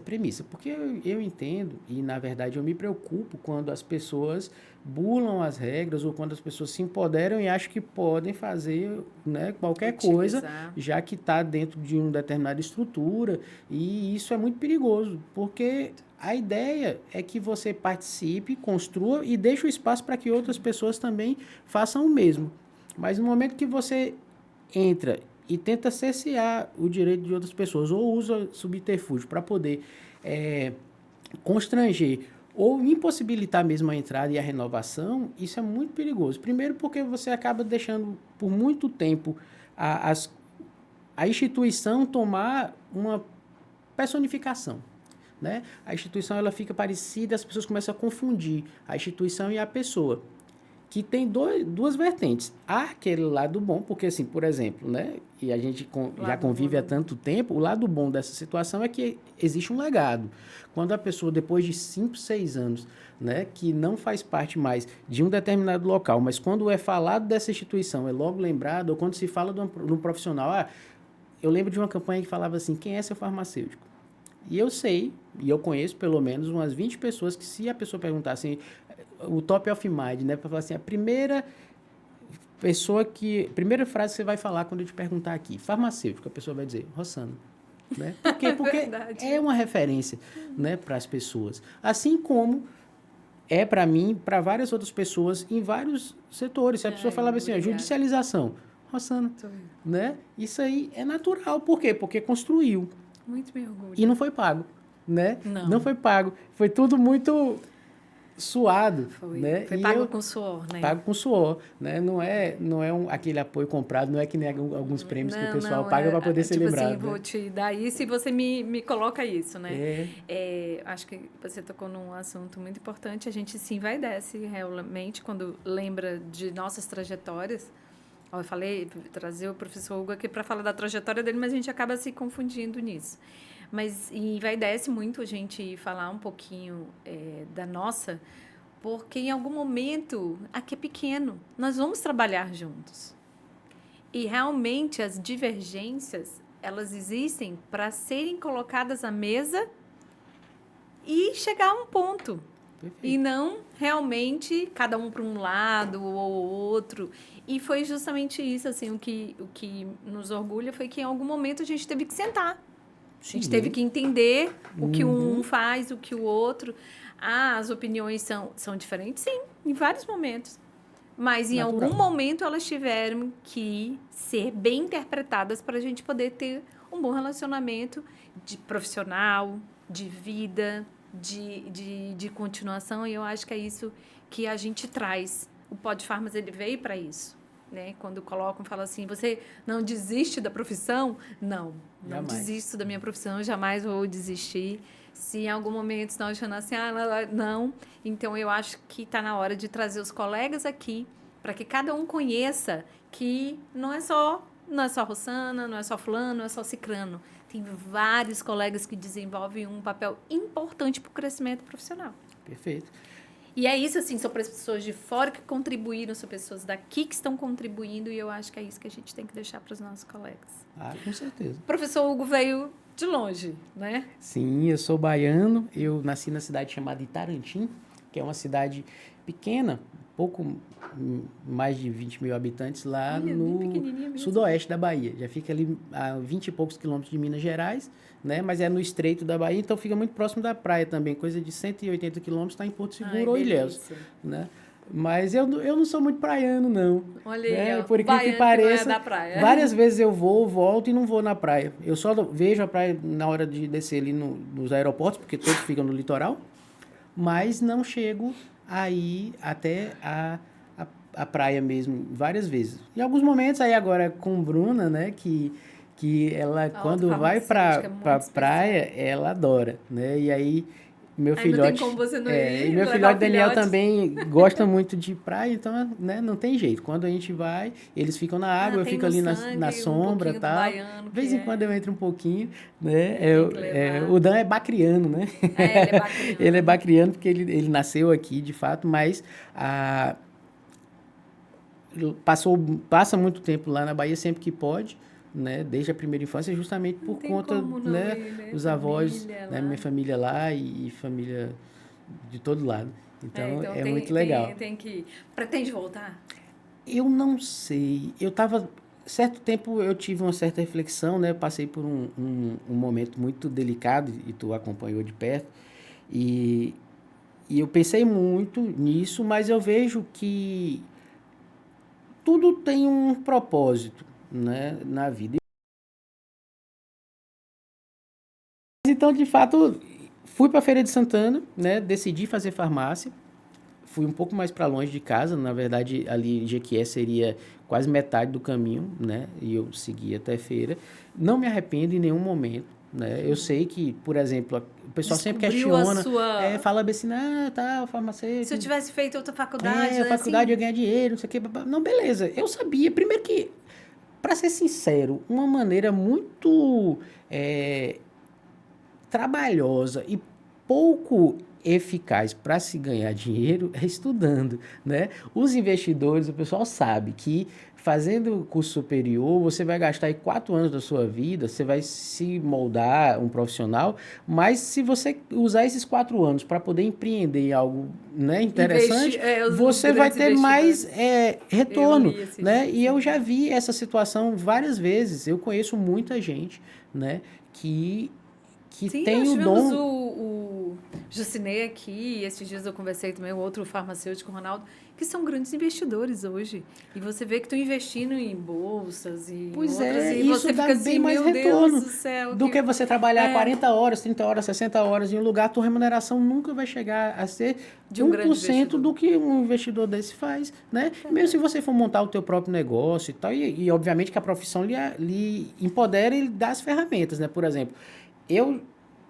premissa. Porque eu entendo, e na verdade eu me preocupo quando as pessoas bulam as regras ou quando as pessoas se empoderam e acham que podem fazer, né, qualquer coisa, já que está dentro de uma determinada estrutura, e isso é muito perigoso, porque a ideia é que você participe, construa e deixe o espaço para que outras pessoas também façam o mesmo. Mas no momento que você entra e tenta cercear o direito de outras pessoas, ou usa subterfúgio para poder constranger ou impossibilitar mesmo a entrada e a renovação, isso é muito perigoso. Primeiro porque você acaba deixando por muito tempo a instituição tomar uma personificação, né? A instituição ela fica parecida, as pessoas começam a confundir a instituição e a pessoa, que tem duas vertentes. Há aquele lado bom, porque assim, por exemplo, né, e a gente já convive há tanto tempo, o lado bom dessa situação é que existe um legado. Quando a pessoa, depois de 5, 6 anos, né, que não faz parte mais de um determinado local, mas quando é falado dessa instituição, é logo lembrado, ou quando se fala de um profissional, eu lembro de uma campanha que falava assim, quem é seu farmacêutico? E eu sei, e eu conheço pelo menos umas 20 pessoas que, se a pessoa perguntar assim, o top of mind, né, para falar assim, a primeira frase que você vai falar quando eu te perguntar aqui, farmacêutico, a pessoa vai dizer, Rossano. Né? Por quê? Porque é uma referência, né, para as pessoas. Assim como é para mim, para várias outras pessoas em vários setores. Se a pessoa falava assim, judicialização, Rossano, né? Isso aí é natural. Por quê? Porque construiu. Muito me orgulho. E não foi pago, né? Não foi pago. Foi tudo muito suado, né? Foi pago com suor, né? Pago com suor, né? Não é aquele apoio comprado, não é que nem alguns prêmios que o pessoal paga para poder ser lembrado. Assim, vou te dar isso e você me coloca isso, né? Acho que você tocou num assunto muito importante. A gente sim vai e desce realmente quando lembra de nossas trajetórias. Eu falei, trazer o professor Hugo aqui para falar da trajetória dele, mas a gente acaba se confundindo nisso. Mas e vai e desce muito a gente falar um pouquinho da nossa, porque em algum momento, aqui é pequeno, nós vamos trabalhar juntos. E realmente as divergências, elas existem para serem colocadas à mesa e chegar a um ponto. Perfeito. E não realmente cada um para um lado ou outro. E foi justamente isso, assim, o que nos orgulha foi que em algum momento a gente teve que sentar. A gente teve que entender o que um faz, o que o outro... as opiniões são diferentes, sim, em vários momentos. Mas em algum momento elas tiveram que ser bem interpretadas para a gente poder ter um bom relacionamento de profissional, de vida, de continuação. E eu acho que é isso que a gente traz. O Podfarmas, ele veio para isso. Né? Quando colocam, falam assim, você não desiste da profissão? Não desisto da minha profissão, jamais vou desistir. Se em algum momento estão achando assim, não. Então, eu acho que está na hora de trazer os colegas aqui para que cada um conheça que não é só Rossana, não é só fulano, não é só cicrano. Tem vários colegas que desenvolvem um papel importante para o crescimento profissional. Perfeito. E é isso, assim, são pessoas de fora que contribuíram, são pessoas daqui que estão contribuindo, e eu acho que é isso que a gente tem que deixar para os nossos colegas. Com certeza. O professor Hugo veio de longe, né? Sim, eu sou baiano, eu nasci na cidade chamada Itarantim, que é uma cidade pequena, pouco mais de 20 mil habitantes, lá no sudoeste da Bahia. Já fica ali a 20 e poucos quilômetros de Minas Gerais, né? Mas é no estreito da Bahia, então fica muito próximo da praia também, coisa de 180 quilômetros, está em Porto Seguro ou Ilhéus, né? Mas eu não sou muito praiano, não. Olha aí, né? Por incrível que pareça, da praia. Várias vezes eu volto e não vou na praia. Eu só vejo a praia na hora de descer ali nos aeroportos, porque todos ficam no litoral, mas não chego aí até a praia mesmo, várias vezes. Em alguns momentos, aí agora com Bruna, né, que ela, quando vai pra praia, ela adora, né, e aí meu filhote... Não tem como você não ir, e meu filhote Daniel também gosta muito de praia, então, né, não tem jeito. Quando a gente vai, eles ficam na água, eu fico ali na sombra e tal. De vez em quando eu entro um pouquinho, né, o Dan é bacriano, né? Ele é bacriano. Ele é bacriano porque ele nasceu aqui, de fato, mas passa muito tempo lá na Bahia sempre que pode, né, desde a primeira infância, justamente por conta, né, os avós, né, minha família lá e família de todo lado. Então muito legal. Pretende voltar? Eu não sei. Certo tempo eu tive uma certa reflexão, né, passei por um momento muito delicado, e tu acompanhou de perto, e eu pensei muito nisso, mas eu vejo que tudo tem um propósito, né, na vida. Então, de fato, fui para a Feira de Santana, né, decidi fazer farmácia, fui um pouco mais para longe de casa, na verdade, ali em Jequié seria quase metade do caminho, né, e eu segui até a feira. Não me arrependo em nenhum momento, né? Eu sei que, por exemplo, o pessoal sempre Descobriu a questiona, sua- fala bem assim, tá, farmacêutico. Se eu tivesse feito outra faculdade, A faculdade eu ia ganhar dinheiro, não sei o quê. Não, beleza. Eu sabia, primeiro que, para ser sincero, uma maneira muito trabalhosa e pouco eficaz para se ganhar dinheiro é estudando, né? Os investidores, o pessoal sabe que fazendo curso superior, você vai gastar aí 4 anos da sua vida, você vai se moldar um profissional, mas se você usar esses 4 anos para poder empreender em algo, né, interessante, você vai ter mais retorno, né? E eu já vi essa situação várias vezes. Eu conheço muita gente, né, que Sim, tem nós o tivemos dom. o Jucinei aqui, e esses dias eu conversei também com outro farmacêutico, Ronaldo, que são grandes investidores hoje. E você vê que estão investindo em bolsas e Pois outras, é, e isso você dá fica bem assim, mais meu retorno Deus do céu. do que você trabalhar É. 40 horas, 30 horas, 60 horas em um lugar, a tua remuneração nunca vai chegar a ser De um grande 1% investidor. do que um investidor desse faz, né? Mesmo se você for montar o teu próprio negócio e tal, e obviamente que a profissão lhe empodera e lhe dá as ferramentas, né? Por exemplo, eu,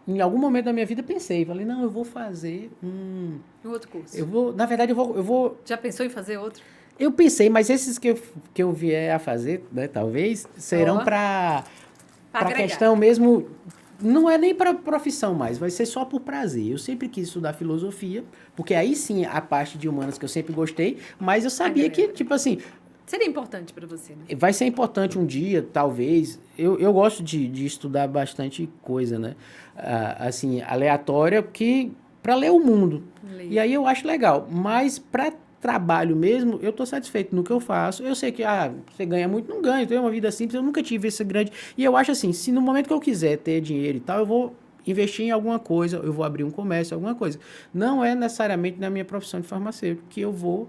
em algum momento da minha vida, falei, não, eu vou fazer Um outro curso. na verdade, eu vou Já pensou em fazer outro? eu pensei, mas esses que eu vier a fazer, né, talvez, serão para agregar. questão mesmo, não é nem para profissão mais, vai ser só por prazer. Eu sempre quis estudar filosofia, porque aí sim a parte de humanas que eu sempre gostei, mas eu sabia que, tipo assim, seria importante para você, né? vai ser importante um dia, talvez. Eu gosto de estudar bastante coisa, né? Assim, aleatória, que para ler o mundo. E aí eu acho legal. Mas para trabalho mesmo, eu estou satisfeito no que eu faço. Eu sei que você ganha muito, não ganha. Então é uma vida simples, eu nunca tive esse grande... E eu acho assim, se no momento que eu quiser ter dinheiro e tal, eu vou investir em alguma coisa, eu vou abrir um comércio, alguma coisa. Não é necessariamente na minha profissão de farmacêutico que eu vou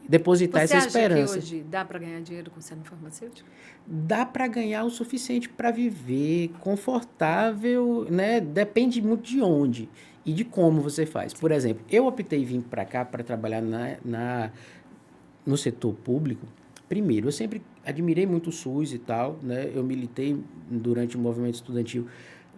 depositar essa esperança. Você acha que hoje dá para ganhar dinheiro com sendo farmacêutico? Dá para ganhar o suficiente para viver confortável, né? Depende muito de onde e de como você faz. Por exemplo, eu optei vir para cá para trabalhar no setor público. Primeiro, eu sempre admirei muito o SUS e tal, né? Eu militei durante o movimento estudantil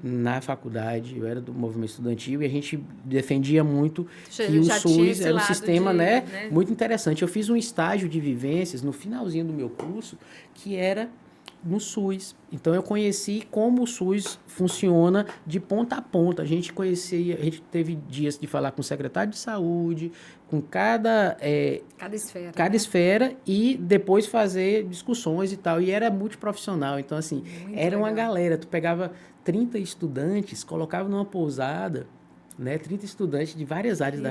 na faculdade, eu era do movimento estudantil e a gente defendia muito que o SUS era um sistema, né, muito interessante. Eu fiz um estágio de vivências no finalzinho do meu curso que era no SUS. Então eu conheci como o SUS funciona de ponta a ponta. A gente teve dias de falar com o secretário de saúde, com cada esfera e depois fazer discussões e tal. E era multiprofissional. Então, assim, muito era legal. Uma galera. Tu pegava 30 estudantes, colocava numa pousada, né, 30 estudantes de várias áreas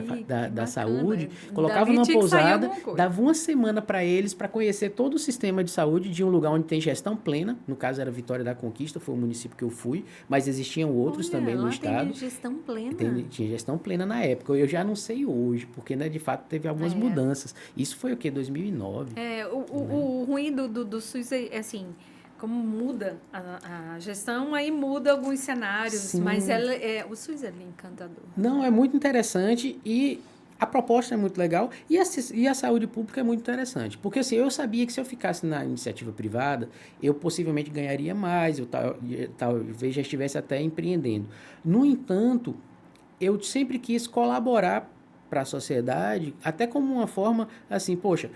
da saúde, colocava numa pousada, dava uma semana para eles para conhecer todo o sistema de saúde de um lugar onde tem gestão plena. No caso era Vitória da Conquista, foi o município que eu fui, mas existiam outros também no estado. Tinha gestão plena. Tinha gestão plena na época. Eu já não sei hoje, porque, né, de fato teve algumas mudanças. Isso foi o quê? 2009. O ruim do SUS é assim, como muda a gestão, aí muda alguns cenários, sim, mas o SUS é encantador. Não, é muito interessante e a proposta é muito legal e a saúde pública é muito interessante. Porque assim, eu sabia que se eu ficasse na iniciativa privada, eu possivelmente ganharia mais, eu talvez já estivesse até empreendendo. No entanto, eu sempre quis colaborar para a sociedade, até como uma forma assim, poxa,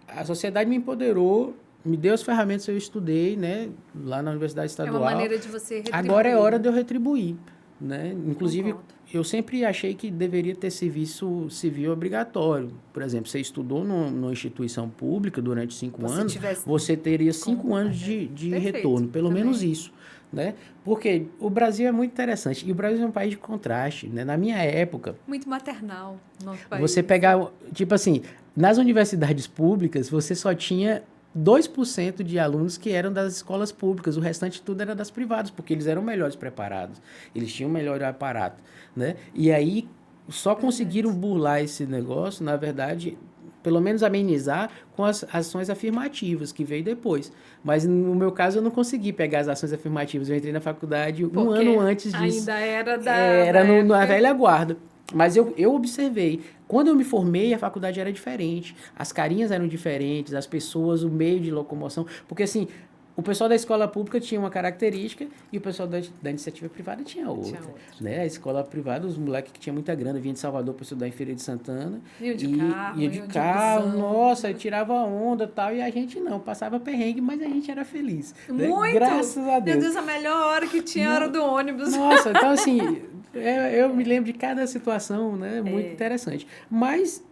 a sociedade me empoderou, me deu as ferramentas que eu estudei, né, lá na Universidade Estadual. É uma maneira de você retribuir. Agora é hora de eu retribuir, né? Inclusive, eu sempre achei que deveria ter serviço civil obrigatório. Por exemplo, você estudou numa instituição pública durante 5 anos, você teria 5 anos de retorno, pelo menos isso, né? Porque o Brasil é muito interessante. E o Brasil é um país de contraste, né? Na minha época... Muito maternal, nosso país. Você pegar, tipo assim, nas universidades públicas, você só tinha 2% de alunos que eram das escolas públicas, o restante tudo era das privadas, porque eles eram melhores preparados, eles tinham melhor aparato, né? E aí só conseguiram burlar esse negócio, na verdade, pelo menos amenizar com as ações afirmativas que veio depois. Mas no meu caso eu não consegui pegar as ações afirmativas, eu entrei na faculdade um ano antes disso. Ainda era na velha guarda. Mas eu observei. Quando eu me formei, a faculdade era diferente. As carinhas eram diferentes, as pessoas, o meio de locomoção. Porque, assim, o pessoal da escola pública tinha uma característica e o pessoal da iniciativa privada tinha outra. Né? A escola privada, os moleques que tinham muita grana, vinham de Salvador para estudar em Feira de Santana. Iam de carro, nossa, eu tirava onda e tal, e a gente não, passava perrengue, mas a gente era feliz. Muito! Né? Graças a Deus. Meu Deus, a melhor hora que tinha a hora do ônibus. Nossa, então assim, eu me lembro de cada situação, né? Muito interessante. Mas,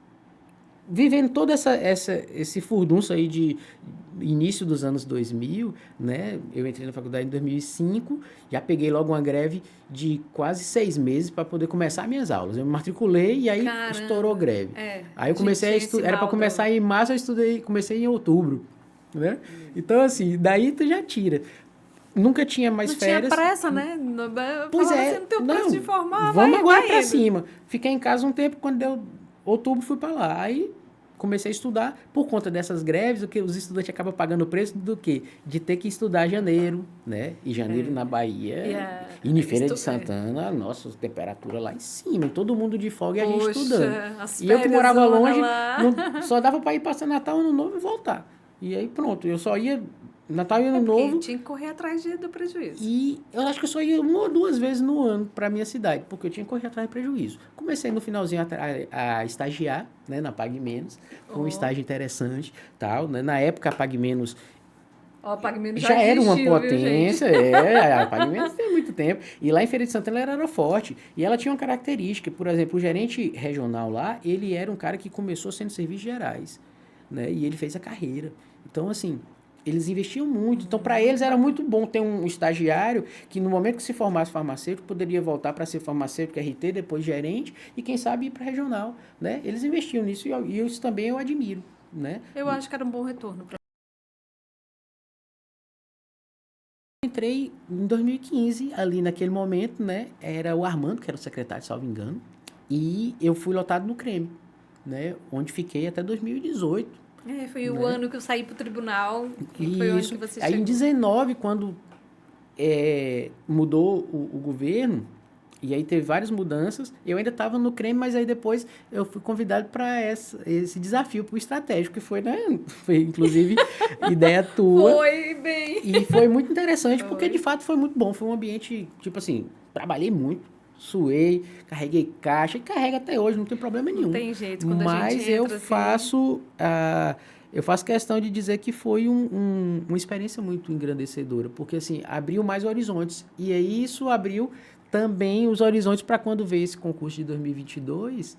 vivendo todo esse furdunço aí de início dos anos 2000, né? Eu entrei na faculdade em 2005, já peguei logo uma greve de quase 6 meses para poder começar minhas aulas. Eu me matriculei e aí estourou greve. Aí eu comecei a estudar, era para começar em março, comecei em outubro, né? Então, assim, daí tu já tira. Nunca tinha mais férias. Não tinha pressa, né? Pois é. Você não tem pressa de formar, vamos agora para cima. Fiquei em casa um tempo, quando deu outubro fui para lá. Aí comecei a estudar por conta dessas greves, o que os estudantes acabam pagando o preço do quê? De ter que estudar janeiro, né? E janeiro na Bahia, e em Feira de Santana, nossa, temperatura lá em cima, e todo mundo de folga e a gente estudando. E eu que morava longe, só dava para ir passar Natal, Ano Novo e voltar. E aí pronto, eu só ia Natal e Ano Novo. Tinha que correr atrás do prejuízo. E eu acho que eu só ia 1 ou 2 vezes no ano para minha cidade, porque eu tinha que correr atrás de prejuízo. Comecei no finalzinho a estagiar, né, na Pague Menos. Foi um estágio interessante, tal, né? Na época a Pague Menos já era uma existiu, potência, a Pague Menos tem muito tempo. E lá em Feira de Santana ela era forte. E ela tinha uma característica, por exemplo, o gerente regional lá, ele era um cara que começou sendo serviços gerais, né? E ele fez a carreira. Então, assim, eles investiam muito. Então, para eles era muito bom ter um estagiário que, no momento que se formasse farmacêutico, poderia voltar para ser farmacêutico RT, depois gerente, e quem sabe ir para regional, né? Eles investiam nisso e isso também eu admiro, né? Eu acho que era um bom retorno. Entrei em 2015, ali naquele momento, né? Era o Armando, que era o secretário, salvo engano, e eu fui lotado no CREME, né? Onde fiquei até 2018. Foi o ano que eu saí para o tribunal. Isso. Foi o ano que você Aí chegou. em 19, quando mudou o governo, e aí teve várias mudanças, eu ainda estava no CREME, mas aí depois eu fui convidado para esse desafio para o estratégico, que foi, né? Foi inclusive ideia tua. Foi bem. E foi muito interessante, porque de fato foi muito bom. Foi um ambiente, tipo assim, trabalhei muito. Suei, carreguei caixa e carrego até hoje, não tem problema nenhum. Não tem jeito, quando mas a gente entra, eu faço questão de dizer que foi uma experiência muito engrandecedora, porque assim, abriu mais horizontes. E aí isso abriu também os horizontes para quando veio esse concurso de 2022,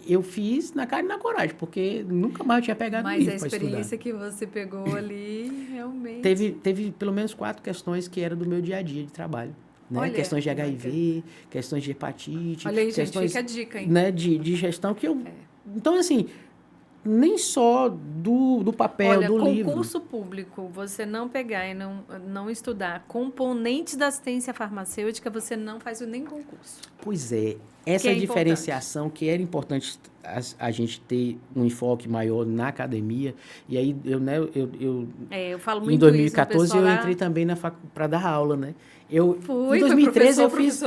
eu fiz na cara e na coragem, porque nunca mais eu tinha pegado livro para estudar. Mas a experiência que você pegou ali, realmente... Teve pelo menos 4 questões que eram do meu dia a dia de trabalho. Né? Olha, questões de HIV, questões de hepatite. Olha aí, questões, gente, fica a dica, hein? Né, de gestão que eu... Então, assim, nem só do papel, do livro. Concurso público, você não pegar e não estudar componentes da assistência farmacêutica, você não faz nem concurso. Pois é. Essa diferenciação que era importante a gente ter um enfoque maior na academia. E aí, eu falo muito em 2014, isso, eu entrei também para dar aula, né? Em 2013 eu fiz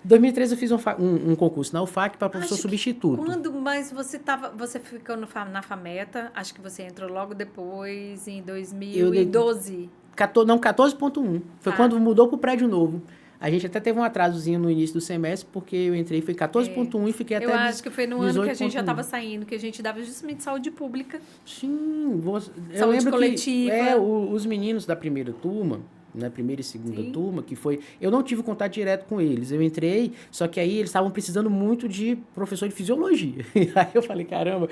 2013 eu fiz um concurso na UFAC para professor substituto. Mas você ficou na FAMETA, acho que você entrou logo depois, em 2012. 14.1. Foi quando mudou para o prédio novo. A gente até teve um atrasozinho no início do semestre, porque eu entrei, foi 14.1 e fiquei até 18.1. Eu acho que foi no ano que a gente já estava saindo, que a gente dava justamente saúde pública. Sim, eu saúde lembro coletiva. Que os meninos da primeira turma, na primeira e segunda turma, que foi... Eu não tive contato direto com eles. Eu entrei, só que aí eles estavam precisando muito de professor de fisiologia. Aí eu falei, caramba,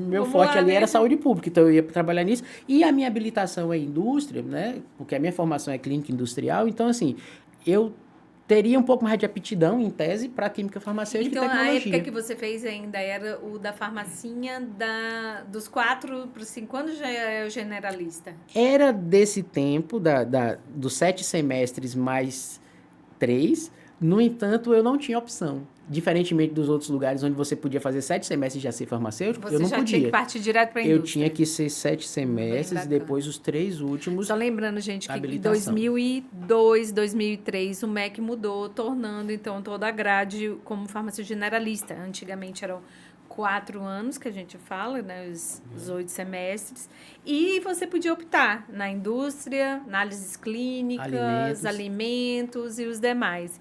meu forte ali era saúde pública, então eu ia trabalhar nisso. E a minha habilitação é indústria, né? Porque a minha formação é clínica industrial. Então, assim, eu teria um pouco mais de aptidão, em tese, para química farmacêutica e tecnologia. Então, a época que você fez ainda era o da farmacinha dos 4 para os 5 anos, já é o generalista? Era desse tempo, dos 7 semestres mais 3. No entanto, eu não tinha opção. Diferentemente dos outros lugares onde você podia fazer 7 semestres e já ser farmacêutico, eu não podia. Você já tinha que partir direto para a indústria. Eu tinha que ser 7 semestres e depois os 3 últimos. Só lembrando, gente, que em 2002, 2003, o MEC mudou, tornando, então, toda a grade como farmacêutico generalista. Antigamente eram 4 anos, que a gente fala, né, os 8 semestres, e você podia optar na indústria, análises clínicas, alimentos e os demais.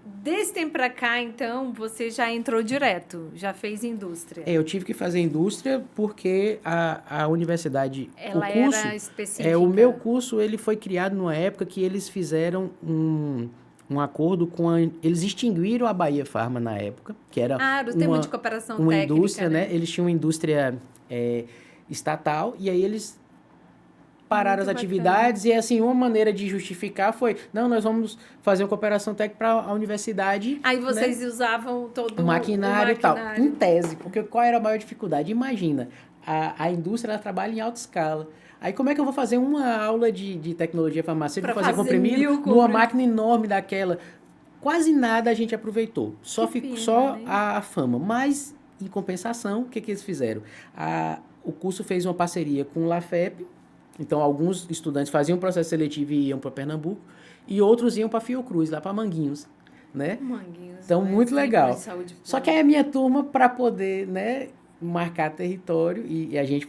Desse tempo para cá, então, você já entrou direto, já fez indústria. Eu tive que fazer indústria porque a universidade, ela o curso, era específica. O meu curso ele foi criado numa época que eles fizeram um acordo com eles extinguiram a Bahia Pharma na época, que era o tema de cooperação uma técnica, indústria, né? Eles tinham uma indústria estatal e aí eles pararam as atividades e, assim, uma maneira de justificar foi, não, nós vamos fazer uma cooperação técnica para a universidade. Aí vocês usavam todo o maquinário e tal. Em tese, porque qual era a maior dificuldade? Imagina, a indústria ela trabalha em alta escala. Aí como é que eu vou fazer uma aula de tecnologia farmacêutica, fazer comprimido numa máquina enorme daquela? Quase nada a gente aproveitou. Só a fama. Mas, em compensação, o que eles fizeram? O curso fez uma parceria com o Lafep. Então, alguns estudantes faziam processo seletivo e iam para Pernambuco, e outros iam para Fiocruz, lá para Manguinhos, né? Manguinhos. Então, muito legal. Só que aí a minha turma, para poder, né, marcar território, e a gente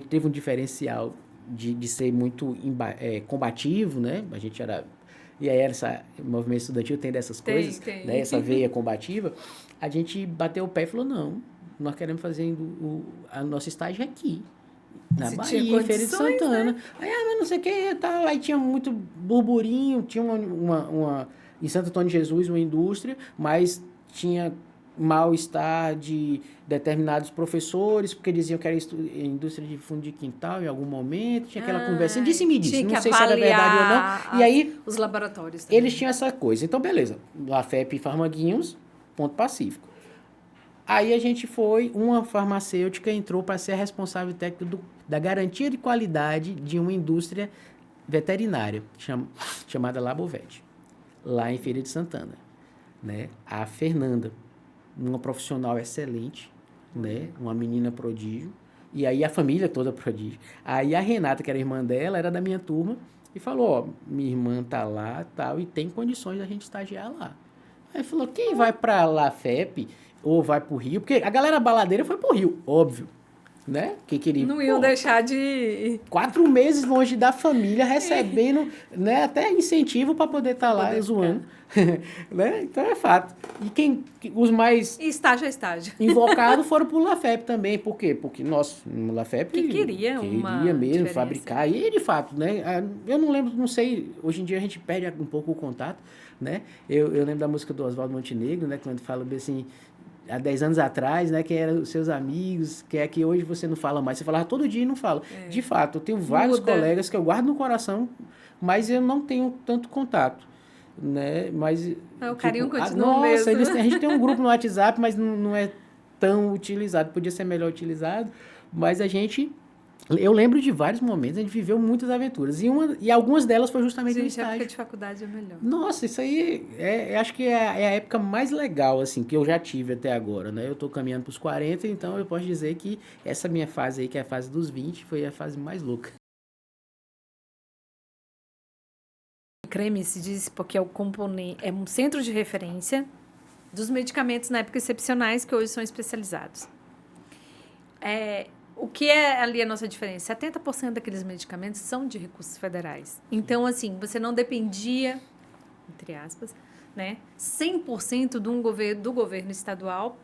teve um diferencial de ser muito combativo, né? A gente era... E aí, o movimento estudantil tem dessas coisas, né? Essa veia combativa. A gente bateu o pé e falou, não, nós queremos fazer a nossa estágio aqui. Na Bahia, em Feira de Santana. Né? Aí, mas não sei o que, tal. Aí tinha muito burburinho, tinha em Santo Antônio de Jesus, uma indústria, mas tinha mal-estar de determinados professores, porque diziam que era indústria de fundo de quintal em algum momento, tinha aquela conversa, disse me disse, não sei se era verdade ou não. E aí, os laboratórios também. Eles tinham essa coisa. Então, beleza. Lafep e Farmaguinhos, ponto pacífico. Aí a gente uma farmacêutica entrou para ser a responsável técnica da garantia de qualidade de uma indústria veterinária, chamada Labovet, lá em Feira de Santana. Né? A Fernanda, uma profissional excelente, né? Uma menina prodígio, e aí a família toda prodígio. Aí a Renata, que era irmã dela, era da minha turma, e falou, minha irmã tá lá tal, e tem condições da gente estagiar lá. Aí falou, quem vai para Lafep ou vai pro Rio, porque a galera baladeira foi pro Rio, óbvio, né? Que queria, não iam deixar de... 4 meses longe da família, recebendo né, até incentivo para poder estar lá zoando. Né? Então é fato. E os mais... estágio a estágio. Invocados foram pro Lafep também. Por quê? Porque nós, no Lafep... Que queria mesmo diferença. Fabricar. E, de fato, né? Eu não lembro, não sei, hoje em dia a gente perde um pouco o contato, né? Eu lembro da música do Oswaldo Montenegro, né? Quando fala assim... Há 10 anos atrás, né, que eram os seus amigos, que é que hoje você não fala mais. Você falava todo dia e não fala. De fato, eu tenho vários colegas que eu guardo no coração, mas eu não tenho tanto contato, né? Mas, o carinho continua mesmo. A gente tem um grupo no WhatsApp, mas não é tão utilizado. Podia ser melhor utilizado, mas eu lembro de vários momentos, a gente viveu muitas aventuras. E algumas delas foi justamente no estágio. A época de faculdade é melhor. Nossa, isso aí, acho que é a época mais legal, assim, que eu já tive até agora, né? Eu tô caminhando pros 40, então eu posso dizer que essa minha fase aí, que é a fase dos 20, foi a fase mais louca. O creme se diz porque é um centro de referência dos medicamentos na época excepcionais, que hoje são especializados. O que é ali a nossa diferença? 70% daqueles medicamentos são de recursos federais. Então, assim, você não dependia, entre aspas, né, 100% do governo estadual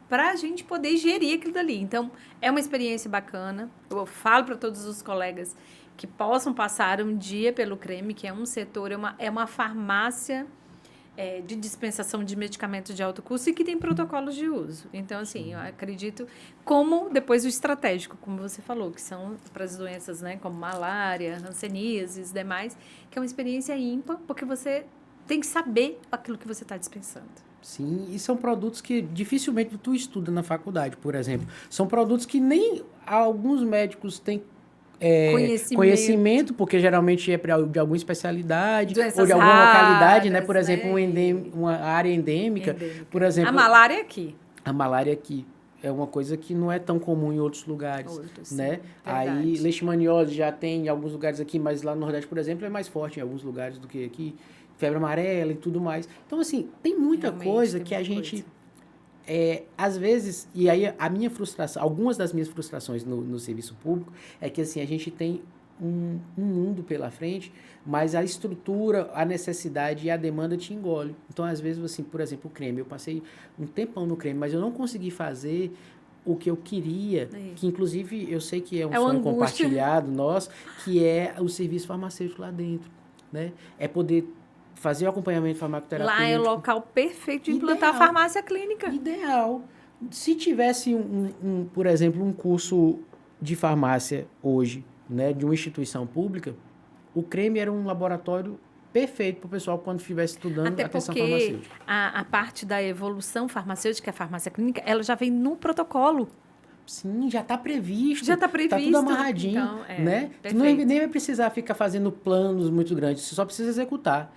para a gente poder gerir aquilo dali. Então, é uma experiência bacana. Eu falo para todos os colegas que possam passar um dia pelo CREME, que é um setor, é uma farmácia de dispensação de medicamentos de alto custo e que tem protocolos de uso. Então, assim, eu acredito, como depois o estratégico, como você falou, que são para as doenças, né, como malária, hanseníase e demais, que é uma experiência ímpar, porque você tem que saber aquilo que você está dispensando. Sim, e são produtos que dificilmente tu estuda na faculdade, por exemplo. São produtos que nem alguns médicos têm conhecimento, porque geralmente é de alguma especialidade, doenças ou de alguma localidade, né? Por exemplo, uma área endêmica. Por exemplo, a malária aqui. A malária aqui é uma coisa que não é tão comum em outros lugares, né? Aí, leishmaniose já tem em alguns lugares aqui, mas lá no Nordeste, por exemplo, é mais forte em alguns lugares do que aqui. Febre amarela e tudo mais. Então, assim, tem muita coisa que a gente... às vezes, e aí a minha frustração, algumas das minhas frustrações no serviço público é que assim, a gente tem um mundo pela frente, mas a estrutura, a necessidade e a demanda te engole. Então, às vezes, assim, por exemplo, o creme, eu passei um tempão no creme, mas eu não consegui fazer o que eu queria, que inclusive eu sei que é um sonho compartilhado nosso, que é o serviço farmacêutico lá dentro, né? É poder fazer o acompanhamento farmacoterapêutico. Lá é o local perfeito de implantar a farmácia clínica. Ideal. Se tivesse, por exemplo, um curso de farmácia hoje, né, de uma instituição pública, o creme era um laboratório perfeito para o pessoal quando estivesse estudando atenção farmacêutica. A parte da evolução farmacêutica, a farmácia clínica, ela já vem no protocolo. Sim, já está previsto. Já está previsto. Está tudo amarradinho, então, né? Tu nem vai precisar ficar fazendo planos muito grandes, você só precisa executar.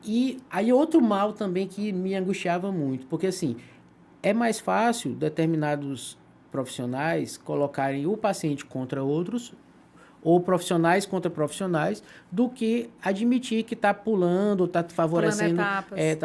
E aí outro mal também que me angustiava muito, porque assim, é mais fácil determinados profissionais colocarem o paciente contra outros ou profissionais contra profissionais, do que admitir que está pulando, está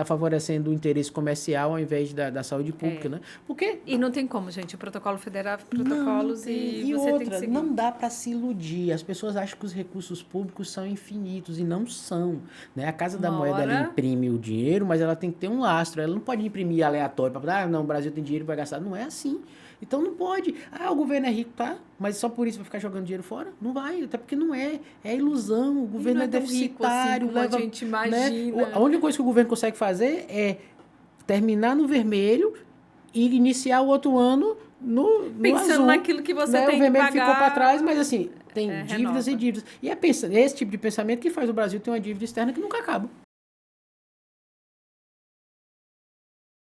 favorecendo o interesse comercial ao invés da saúde pública, né? Porque... E não tem como, gente. O protocolo federal, protocolos e você tem que seguir. Não dá para se iludir. As pessoas acham que os recursos públicos são infinitos e não são, né? A Casa da Moeda, ela imprime o dinheiro, mas ela tem que ter um lastro. Ela não pode imprimir aleatório para falar, não, o Brasil tem dinheiro para gastar. Não é assim. Então não pode. O governo é rico, tá? Mas só por isso vai ficar jogando dinheiro fora? Não vai, até porque não é. É ilusão. O governo é deficitário. Rico, assim, como a gente imagina. Né? A única coisa que o governo consegue fazer é terminar no vermelho e iniciar o outro ano no pensando azul, naquilo que você tem que pagar. O vermelho ficou para trás, mas assim, tem dívidas e dívidas. E é esse tipo de pensamento que faz o Brasil ter uma dívida externa que nunca acaba.